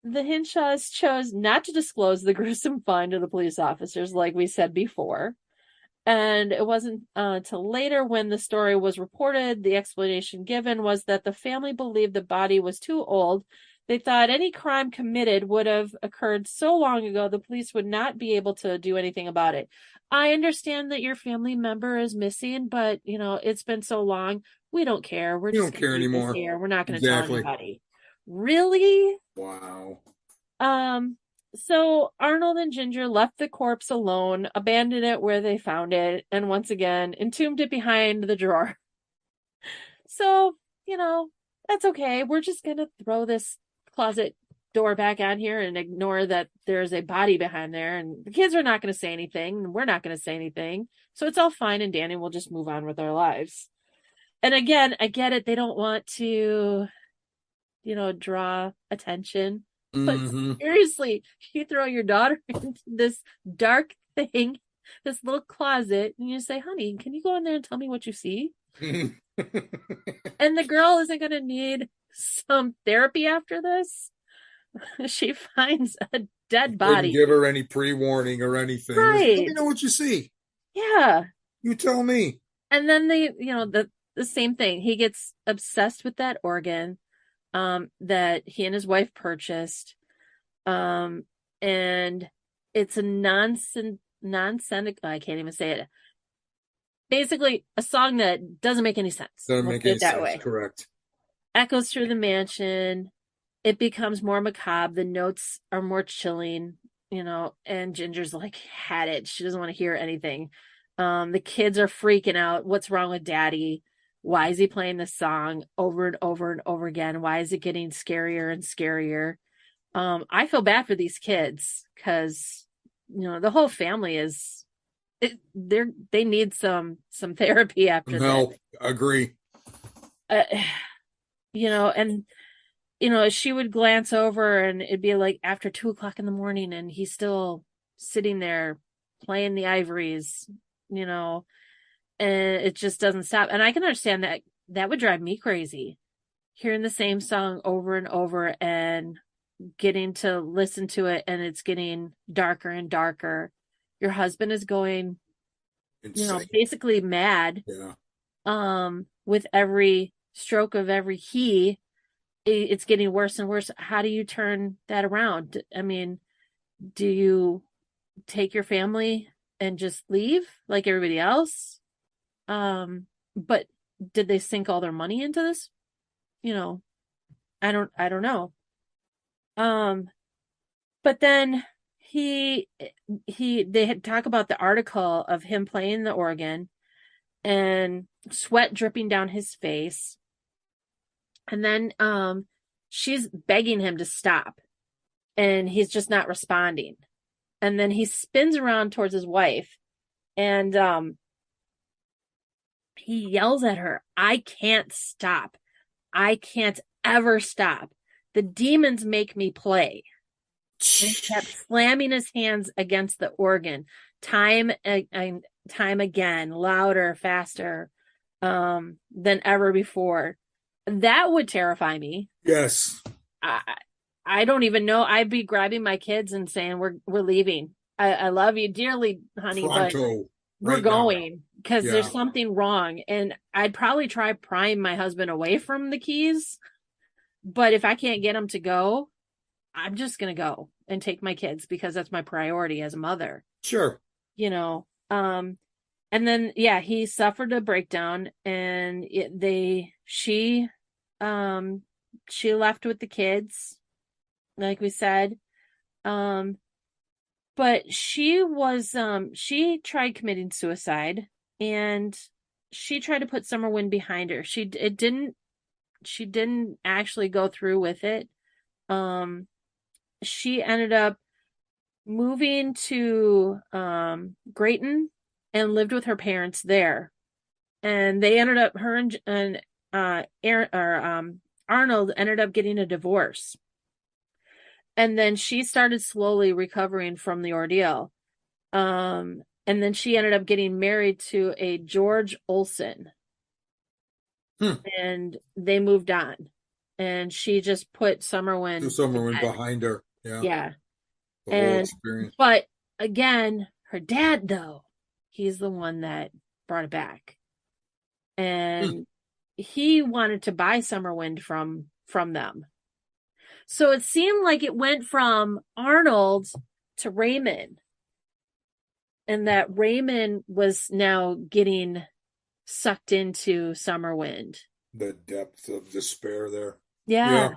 the Hinshaws chose not to disclose the gruesome find to the police officers, like we said before. And it wasn't until later, when the story was reported, the explanation given was that the family believed the body was too old. They thought any crime committed would have occurred so long ago, the police would not be able to do anything about it. I understand that your family member is missing, but, it's been so long. We don't care. We don't care anymore. Here. We're not going to tell anybody. Really? Wow. So Arnold and Ginger left the corpse alone, abandoned it where they found it, and once again entombed it behind the drawer. So, that's okay. We're just going to throw this closet door back on here and ignore that there's a body behind there, and the kids are not going to say anything, and we're not going to say anything. So it's all fine and dandy. We'll just move on with our lives. And again, I get it. They don't want to, draw attention. But seriously, you throw your daughter into this dark thing, this little closet, and you say, honey, can you go in there and tell me what you see? And the girl isn't going to need some therapy after this. She finds a dead body. Didn't give her any pre-warning or anything. Right. Let me know what you see. Yeah. You tell me. And then the same thing. He gets obsessed with that organ that he and his wife purchased. And it's a nonsense, I can't even say it. Basically, a song that doesn't make any sense. Doesn't make any sense, way. Correct. Echoes through the mansion. It becomes more macabre. The notes are more chilling, and Ginger's like, had it. She doesn't want to hear anything. The kids are freaking out. What's wrong with Daddy? Why is he playing this song over and over and over again? Why is it getting scarier and scarier? I feel bad for these kids because, the whole family they need some therapy after that. No, agree. And she would glance over, and it'd be like after 2:00 in the morning, and he's still sitting there playing the ivories, and it just doesn't stop. And I can understand that would drive me crazy, hearing the same song over and over and getting to listen to it, and it's getting darker and darker. Your husband is going, insane. Basically mad. Yeah. With every stroke of every key, it's getting worse and worse. How do you turn that around? I mean, do you take your family and just leave like everybody else? But did they sink all their money into this? You know, I don't know. But then they had talk about the article of him playing the organ and sweat dripping down his face. And then she's begging him to stop, and he's just not responding. And then he spins around towards his wife, and he yells at her, "I can't stop. I can't ever stop. The demons make me play." And he kept slamming his hands against the organ time and time again, louder, faster than ever before. That would terrify me. Yes. I don't even know. I'd be grabbing my kids and saying, "We're leaving. I love you dearly, honey, Pronto, but we're going because Yeah. there's something wrong." And I'd probably try prying my husband away from the keys. But if I can't get him to go, I'm just going to go and take my kids because that's my priority as a mother. Sure. You know, and then, yeah, he suffered a breakdown, and she left with the kids, like we said. But she tried committing suicide, and she tried to put Summerwind behind her. She didn't actually go through with it. She ended up moving to Grayton and lived with her parents there. And they ended up, her and Arnold ended up getting a divorce. And then she started slowly recovering from the ordeal. And then she ended up getting married to a George Olson. And they moved on. And she just put Summerwind behind her. Yeah. Yeah. The whole experience. But again, her dad, though, he's the one that brought it back. And he wanted to buy Summerwind from them. So it seemed like it went from Arnold to Raymond. And that Raymond was now getting sucked into Summerwind. The depth of despair there. Yeah.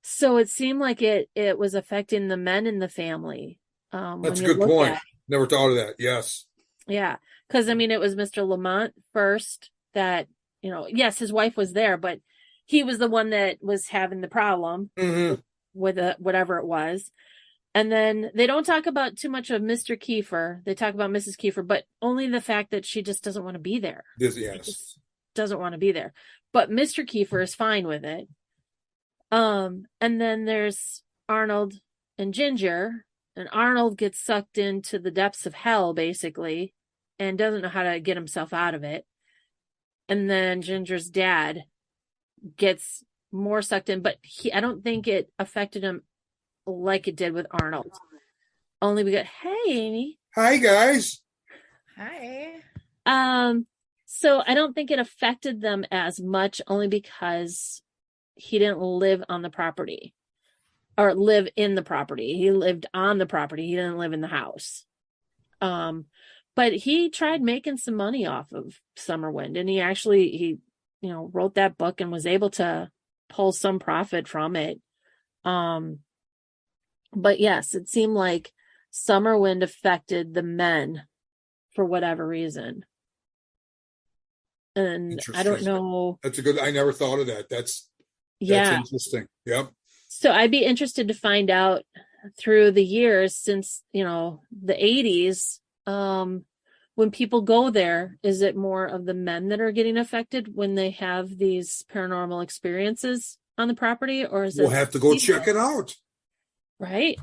So it seemed like it was affecting the men in the family. That's a good point. Never thought of that. Yes. Yeah. Because, I mean, it was Mr. Lamont first that, yes, his wife was there, but he was the one that was having the problem with whatever it was. And then they don't talk about too much of Mr. Kiefer. They talk about Mrs. Kiefer, but only the fact that she just doesn't want to be there. Yes. She just doesn't want to be there. But Mr. Kiefer is fine with it. And then there's Arnold and Ginger, and Arnold gets sucked into the depths of hell, basically, and doesn't know how to get himself out of it. And then Ginger's dad gets more sucked in, but I don't think it affected him like it did with Arnold. Only we got, hey, Amy. Hi, guys. Hi. So I don't think it affected them as much, only because he didn't live on the property or live in the property. He lived on the property. He didn't live in the house. But he tried making some money off of Summerwind, and he wrote that book and was able to pull some profit from it. But yes, it seemed like Summerwind affected the men for whatever reason. And I don't know. That's I never thought of that. That's interesting. Yep. So I'd be interested to find out through the years since, the 80s, when people go there, is it more of the men that are getting affected when they have these paranormal experiences on the property, or is we'll have to go check it out. Right.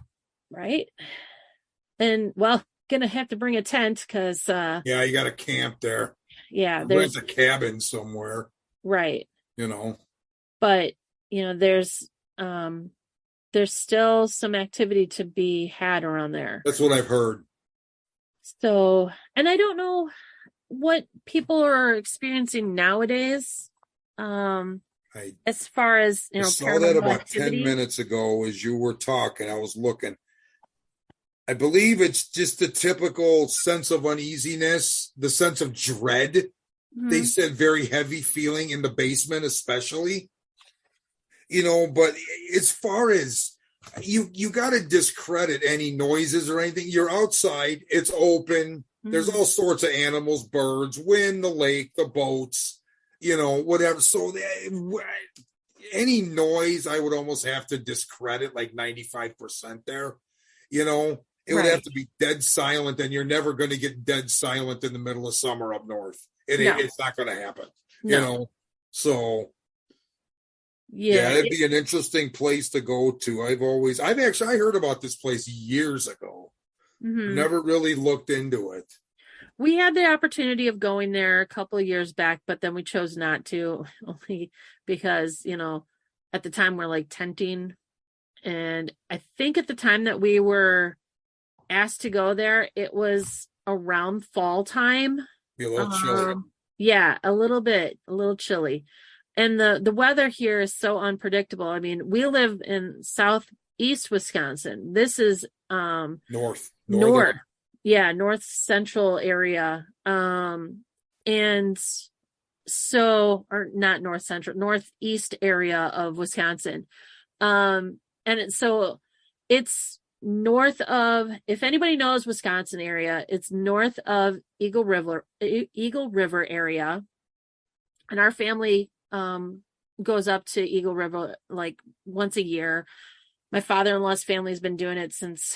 And gonna have to bring a tent because you got to camp there. Yeah, there's a cabin somewhere. Right. But there's still some activity to be had around there. That's what I've heard. So, and I don't know what people are experiencing nowadays. As far as I saw that about activity. 10 minutes ago as you were talking. I was looking. I believe it's just the typical sense of uneasiness, the sense of dread. they said very heavy feeling in the basement, especially, but as far as you got to discredit any noises or anything. You're outside, it's open. There's all sorts of animals, birds, wind, the lake, the boats, whatever. So any noise, I would almost have to discredit like 95% there. It would have to be dead silent, and you're never going to get dead silent in the middle of summer up north. It's not going to happen, So yeah, it'd be an interesting place to go to. I heard about this place years ago. Never really looked into it. We had the opportunity of going there a couple of years back, but then we chose not to, only because, at the time we're like tenting. And I think at the time that we were asked to go there, it was around fall time. Be a little chilly. Yeah, a little chilly. And the weather here is so unpredictable. I mean, we live in southeast Wisconsin. This is north. Yeah, north central area. And so, or not north central, northeast area of Wisconsin. So it's north of, if anybody knows Wisconsin area, it's north of Eagle River area. And our family goes up to Eagle River like once a year. My father-in-law's family has been doing it since,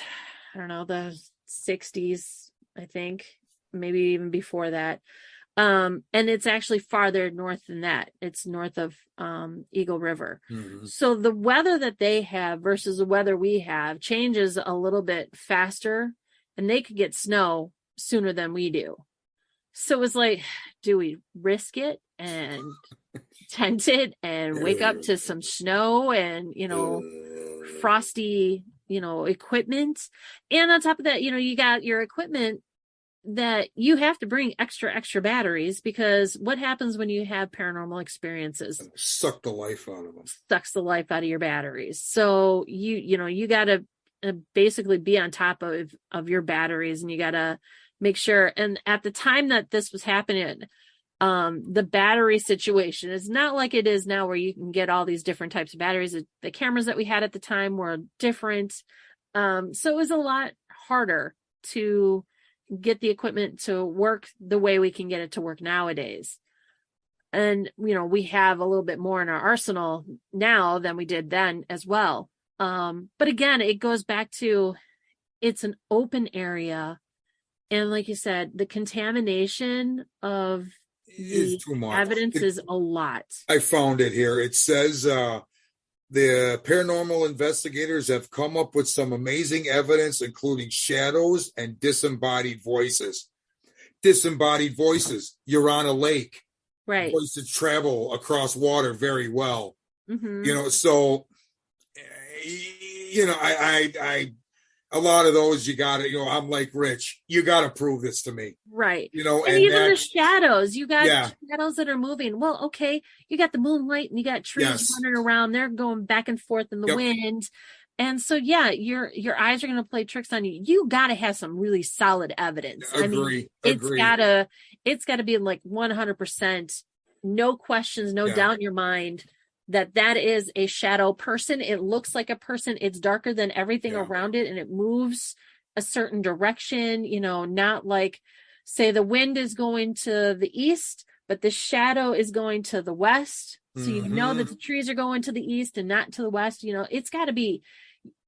I don't know, the 60s, I think, maybe even before that. And it's actually farther north than that. It's north of Eagle River. So the weather that they have versus the weather we have changes a little bit faster, and they could get snow sooner than we do. So it was like, do we risk it and tent it and wake up to some snow and, frosty, equipment? And on top of that, you got your equipment that you have to bring extra batteries, because what happens when you have paranormal experiences? Suck the life out of them. Sucks the life out of your batteries. So you got to basically be on top of your batteries, and you got to make sure. And at the time that this was happening, the battery situation is not like it is now, where you can get all these different types of batteries. The cameras that we had at the time were different. So it was a lot harder to get the equipment to work the way we can get it to work nowadays. And, we have a little bit more in our arsenal now than we did then as well. But again, it goes back to, it's an open area. And like you said, the contamination of the evidence is a lot. I found it here. It says, the paranormal investigators have come up with some amazing evidence, including shadows and disembodied voices. Disembodied voices. You're on a lake. Right. Voices travel across water very well. So, I a lot of those you got to, I'm like Rich, you got to prove this to me. Right. And even the shadows, you got shadows that are moving. Well, okay, you got the moonlight and you got trees running around. They're going back and forth in the wind. And so, your eyes are going to play tricks on you. You got to have some really solid evidence. Agree. It's got to be like 100%, no questions, no doubt in your mind that is a shadow person. It looks like a person. It's darker than everything around it, and it moves a certain direction, not like, say, the wind is going to the east, but the shadow is going to the west. So that the trees are going to the east and not to the west. It's got to be,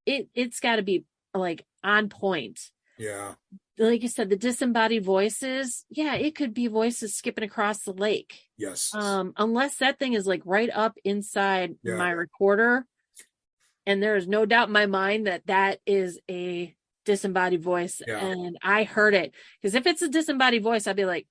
it's got to be like on point. Yeah. Like you said, the disembodied voices, it could be voices skipping across the lake. Yes. Unless that thing is like right up inside my recorder, and there is no doubt in my mind that is a disembodied voice, and I heard it. Because if it's a disembodied voice, I'd be like,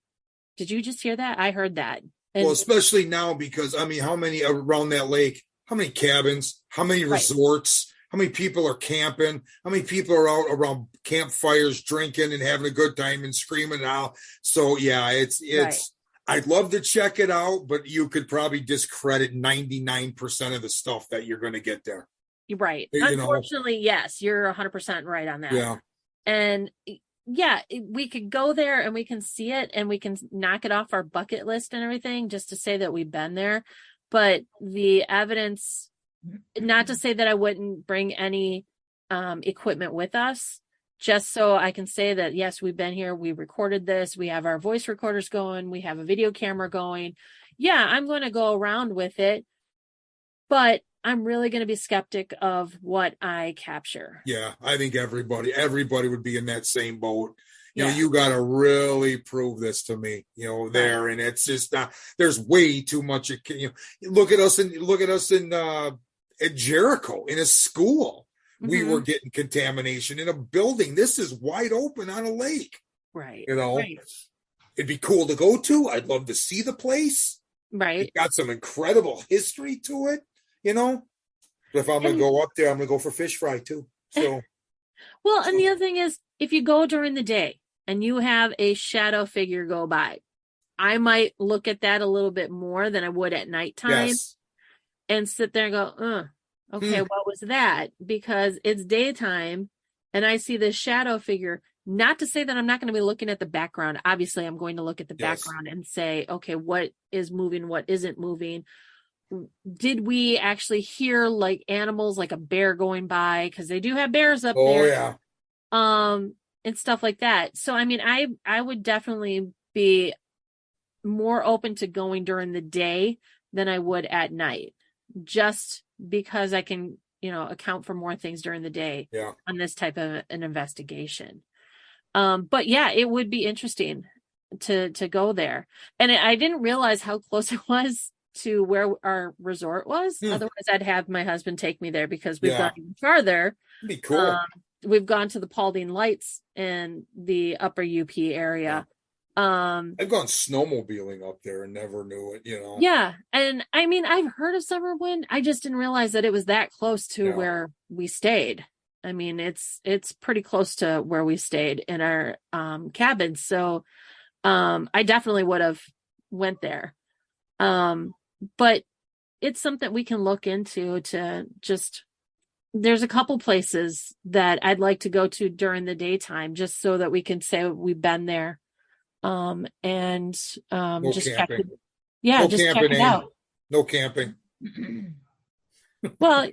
did you just hear that? I heard that. And, well, especially now, because how many around that lake, how many cabins, how many resorts, how many people are camping, how many people are out around campfires drinking and having a good time and screaming out. So it's I'd love to check it out, but you could probably discredit 99% of the stuff that you're going to get there. You're right. Unfortunately, yes, you're 100% right on that. Yeah. And yeah, we could go there and we can see it and we can knock it off our bucket list and everything just to say that we've been there. But the evidence, not to say that I wouldn't bring any equipment with us, just so I can say that, yes, we've been here, we recorded this, we have our voice recorders going, we have a video camera going. Yeah, I'm going to go around with it, but I'm really going to be skeptic of what I capture. Yeah, I think everybody would be in that same boat. You know, Yeah. you got to really prove this to me, you know, there. Right. And it's just not, there's way too much. You know, look at us in at Jericho in a school. We were getting contamination in a building. This is wide open on a lake. Right. You know, Right. it'd be cool to go to. I'd love to see the place. Right. It's got some incredible history to it, you know. But if I'm going to go up there, I'm going to go for fish fry too. So, well, and the other thing is, if you go during the day and you have a shadow figure go by, I might look at that a little bit more than I would at nighttime. yes. And sit there and go, okay, what was that? Because it's daytime and I see this shadow figure. Not to say that I'm not going to be looking at the background. Obviously, I'm going to look at the background and say, okay, what is moving? What isn't moving? Did we actually hear like animals, like a bear going by? Because they do have bears up there. Yeah. And stuff like that. So, I mean, I would definitely be more open to going during the day than I would at night, just because I can, account for more things during the day on this type of an investigation. But yeah, it would be interesting to go there. And I didn't realize how close it was to where our resort was. Otherwise, I'd have my husband take me there because we've gone even farther. It'd be cool. We've gone to the Paulding Lights in the upper UP area. I've gone snowmobiling up there and never knew it, you know. Yeah. And I mean, I've heard of Summerwind. I just didn't realize that it was that close to where we stayed. I mean, it's pretty close to where we stayed in our cabin. So I definitely would have went there. But it's something we can look into to just, there's a couple places that I'd like to go to during the daytime, just so that we can say we've been there. No Just camping. check it. No just camping, check it out. No camping. Well,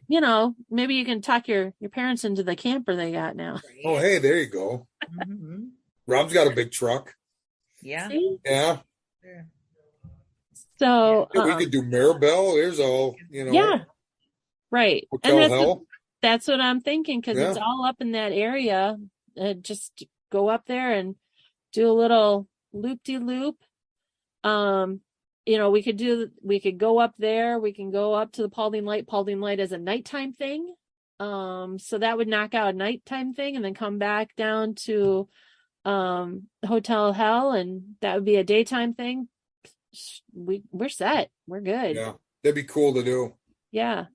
maybe you can talk your parents into the camper they got now. Oh, hey, there you go. Rob's got a big truck. Yeah. See? Yeah. So we could do Maribel. There's all, Yeah. Right. Hotel And Hell. that's what I'm thinking, because it's all up in that area. Just go up there and do a little loop-de-loop. We could go up there. We can go up to the Paulding Light. Paulding Light is a nighttime thing. So that would knock out a nighttime thing and then come back down to Hotel Hell, and that would be a daytime thing. We're set. We're good. Yeah. That'd be cool to do. Yeah.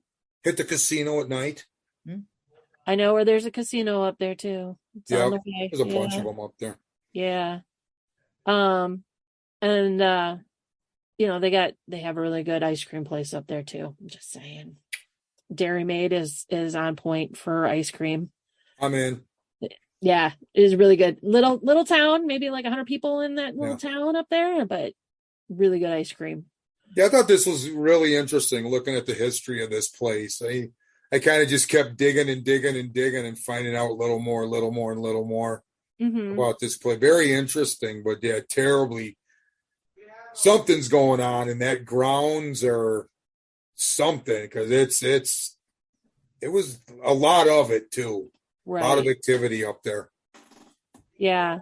Hit the casino at night. I know where there's a casino up there too. It's on the way. There's a bunch of them up there. Yeah. And they have a really good ice cream place up there too. I'm just saying. Dairy Maid is on point for ice cream. I'm in. Yeah, it is really good. Little town, maybe like 100 people in that little town up there, but really good ice cream. Yeah, I thought this was really interesting looking at the history of this place. I kind of just kept digging and digging and digging and finding out a little more about this place. Very interesting, but yeah, terribly. Something's going on in that grounds or something, because it was a lot of it too. Right. A lot of activity up there. Yeah.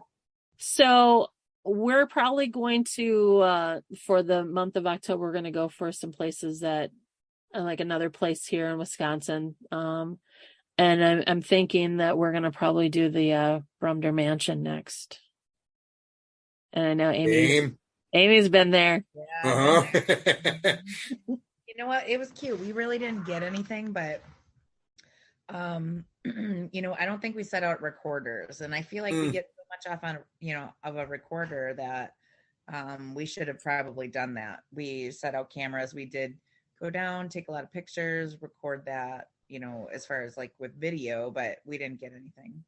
So we're probably going to, for the month of October, we're going to go for some places that, like another place here in Wisconsin. And I'm thinking that we're going to probably do the Brumder Mansion next. And I know Amy's been there. Yeah. You know what? It was cute. We really didn't get anything, but I don't think we set out recorders, and I feel like we get so much off on of a recorder that we should have probably done that. We set out cameras. We did go down, take a lot of pictures, record that, as far as like with video, but we didn't get anything.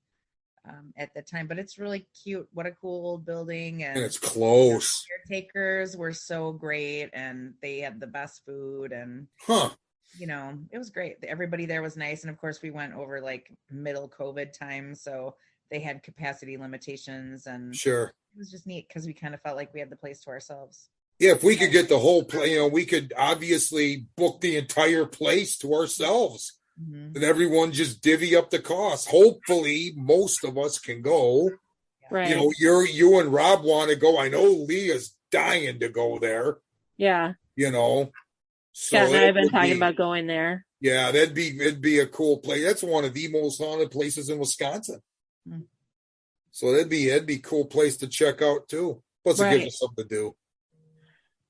at the time, but it's really cute. What a cool old building. And And it's close. caretakers were so great, and they had the best food, and it was great. Everybody there was nice. And of course we went over like middle COVID time, so they had capacity limitations, and sure, it was just neat because we kind of felt like we had the place to ourselves. Yeah, if we could get the whole place, we could obviously book the entire place to ourselves. Mm-hmm. And everyone just divvy up the cost. Hopefully, most of us can go. Right. You and Rob want to go. I know Leah's dying to go there. Yeah. So Scott and I have been talking about going there. Yeah, it'd be a cool place. That's one of the most haunted places in Wisconsin. Mm-hmm. So that'd be a cool place to check out too. Plus, it gives us something to do.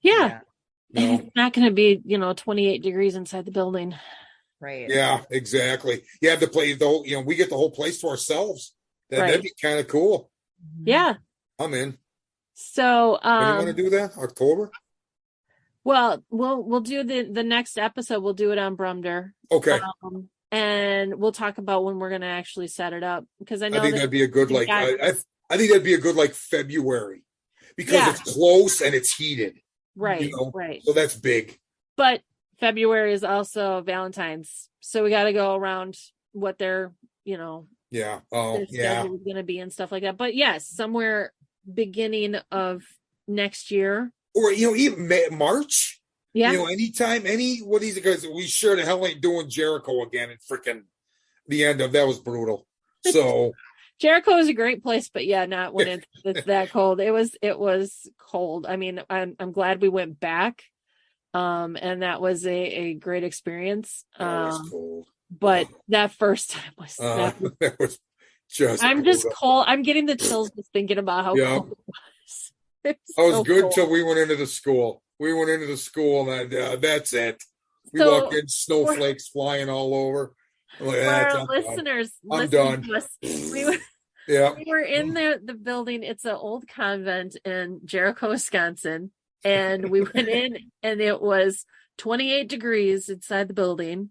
Yeah. And it's not going to be 28 degrees inside the building. Right. Yeah, exactly. You have to play the whole, we get the whole place to ourselves. That'd be kind of cool. Yeah. I'm in. So, when do you want to do that? October? Well, we'll do the next episode. We'll do it on Brumder. Okay. And we'll talk about when we're going to actually set it up, because I think that'd be a good I think that'd be a good February, because it's close and it's heated. Right. Right. So that's big. But February is also Valentine's, so we got to go around what their their schedule is going to be and stuff like that. But yes, somewhere beginning of next year, or even March. Yeah. Anytime, what is it? Because we sure the hell ain't doing Jericho again. And freaking the end of that was brutal. So Jericho is a great place, but not when it's that cold. It was cold. I mean, I'm glad we went back. And that was a great experience. That was cold. But that first time was that was just I'm just cold. I'm getting the chills just thinking about how cold it was. It was good till we went into the school. And that's it. We walked in, snowflakes flying all over. For our listeners, I'm done. We were in the building. It's an old convent in Jericho, Wisconsin. And we went in, and it was 28 degrees inside the building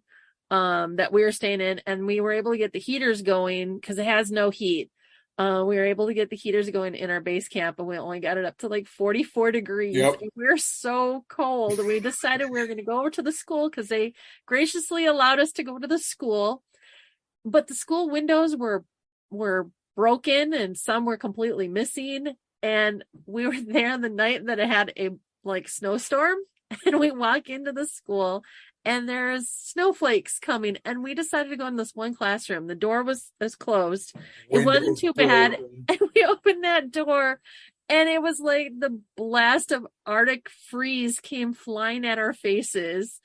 that we were staying in. And we were able to get the heaters going because it has no heat. We were able to get the heaters going in our base camp, and we only got it up to like 44 degrees. Yep. And we were so cold. We decided we were going to go over to the school because they graciously allowed us to go to the school. But the school windows were broken, and some were completely missing. And we were there the night that it had a snowstorm, and we walk into the school and there's snowflakes coming, and we decided to go in this one classroom. The door was closed. It wasn't too bad. And we opened that door, and it was like the blast of Arctic freeze came flying at our faces.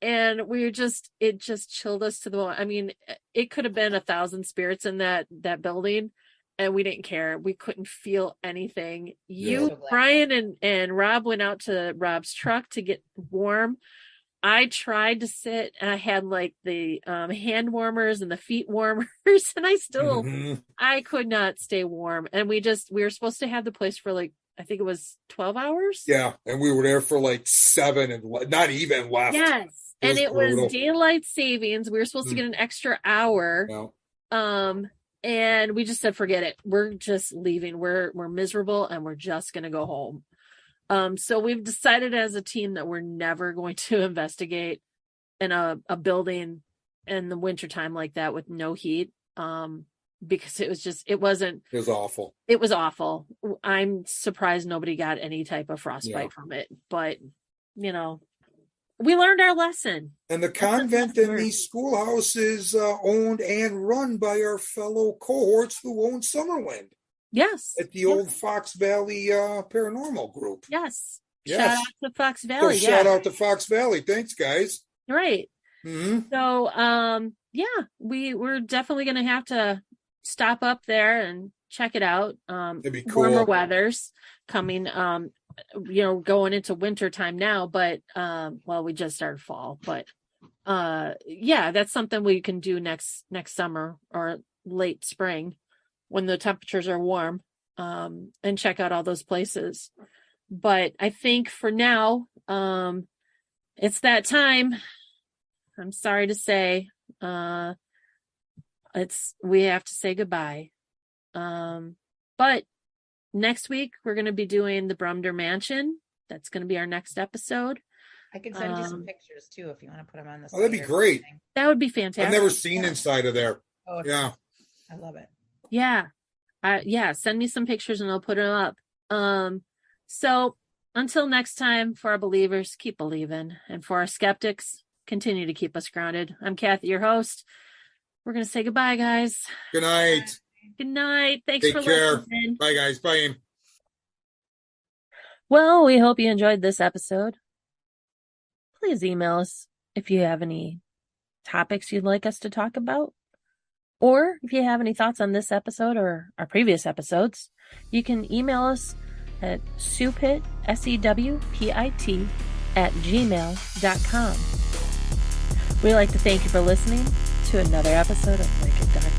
And it just chilled us to the bone. I mean, it could have been 1,000 spirits in that building, and we didn't care. We couldn't feel anything. Brian and Rob went out to Rob's truck to get warm. I tried to sit, and I had the hand warmers and the feet warmers, and I could not stay warm. And we were supposed to have the place for I think it was 12 hours. Yeah. And we were there for 7 and not even left. Yes. It was daylight savings. We were supposed to get an extra hour. No. And we just said, forget it. We're just leaving. We're miserable, and we're just going to go home. So we've decided as a team that we're never going to investigate in a building in the wintertime like that with no heat. Because it was awful. It was awful. I'm surprised nobody got any type of frostbite from it, but we learned our lesson. And the convent and the schoolhouse is owned and run by our fellow cohorts who own Summerwind. Yes. At the old Fox Valley Paranormal Group. Yes. Shout out to Fox Valley. Shout out to Fox Valley. Thanks, guys. Right. Mm-hmm. So, we're definitely going to have to stop up there and check it out. It'd be cool. Warmer weather's coming, going into winter time now, but, we just started fall, but, that's something we can do next summer or late spring when the temperatures are warm, and check out all those places. But I think for now, it's that time. I'm sorry to say, we have to say goodbye. But next week we're going to be doing the Brumder Mansion. That's going to be our next episode. I can send you some pictures too if you want to put them on the site. Oh, that'd be great. That would be fantastic. I've never seen inside of there. Oh, yeah. I love it. Yeah. Send me some pictures and I'll put them up. So until next time, for our believers, keep believing. And for our skeptics, continue to keep us grounded. I'm Kathy, your host. We're going to say goodbye, guys. Good night. Good night. Thanks Take for care. listening. Bye, guys. Bye. Well, we hope you enjoyed this episode. Please email us if you have any topics you'd like us to talk about. Or if you have any thoughts on this episode or our previous episodes, you can email us at sewpit, SEWPIT, @gmail.com. We'd like to thank you for listening to another episode of Wicked Dark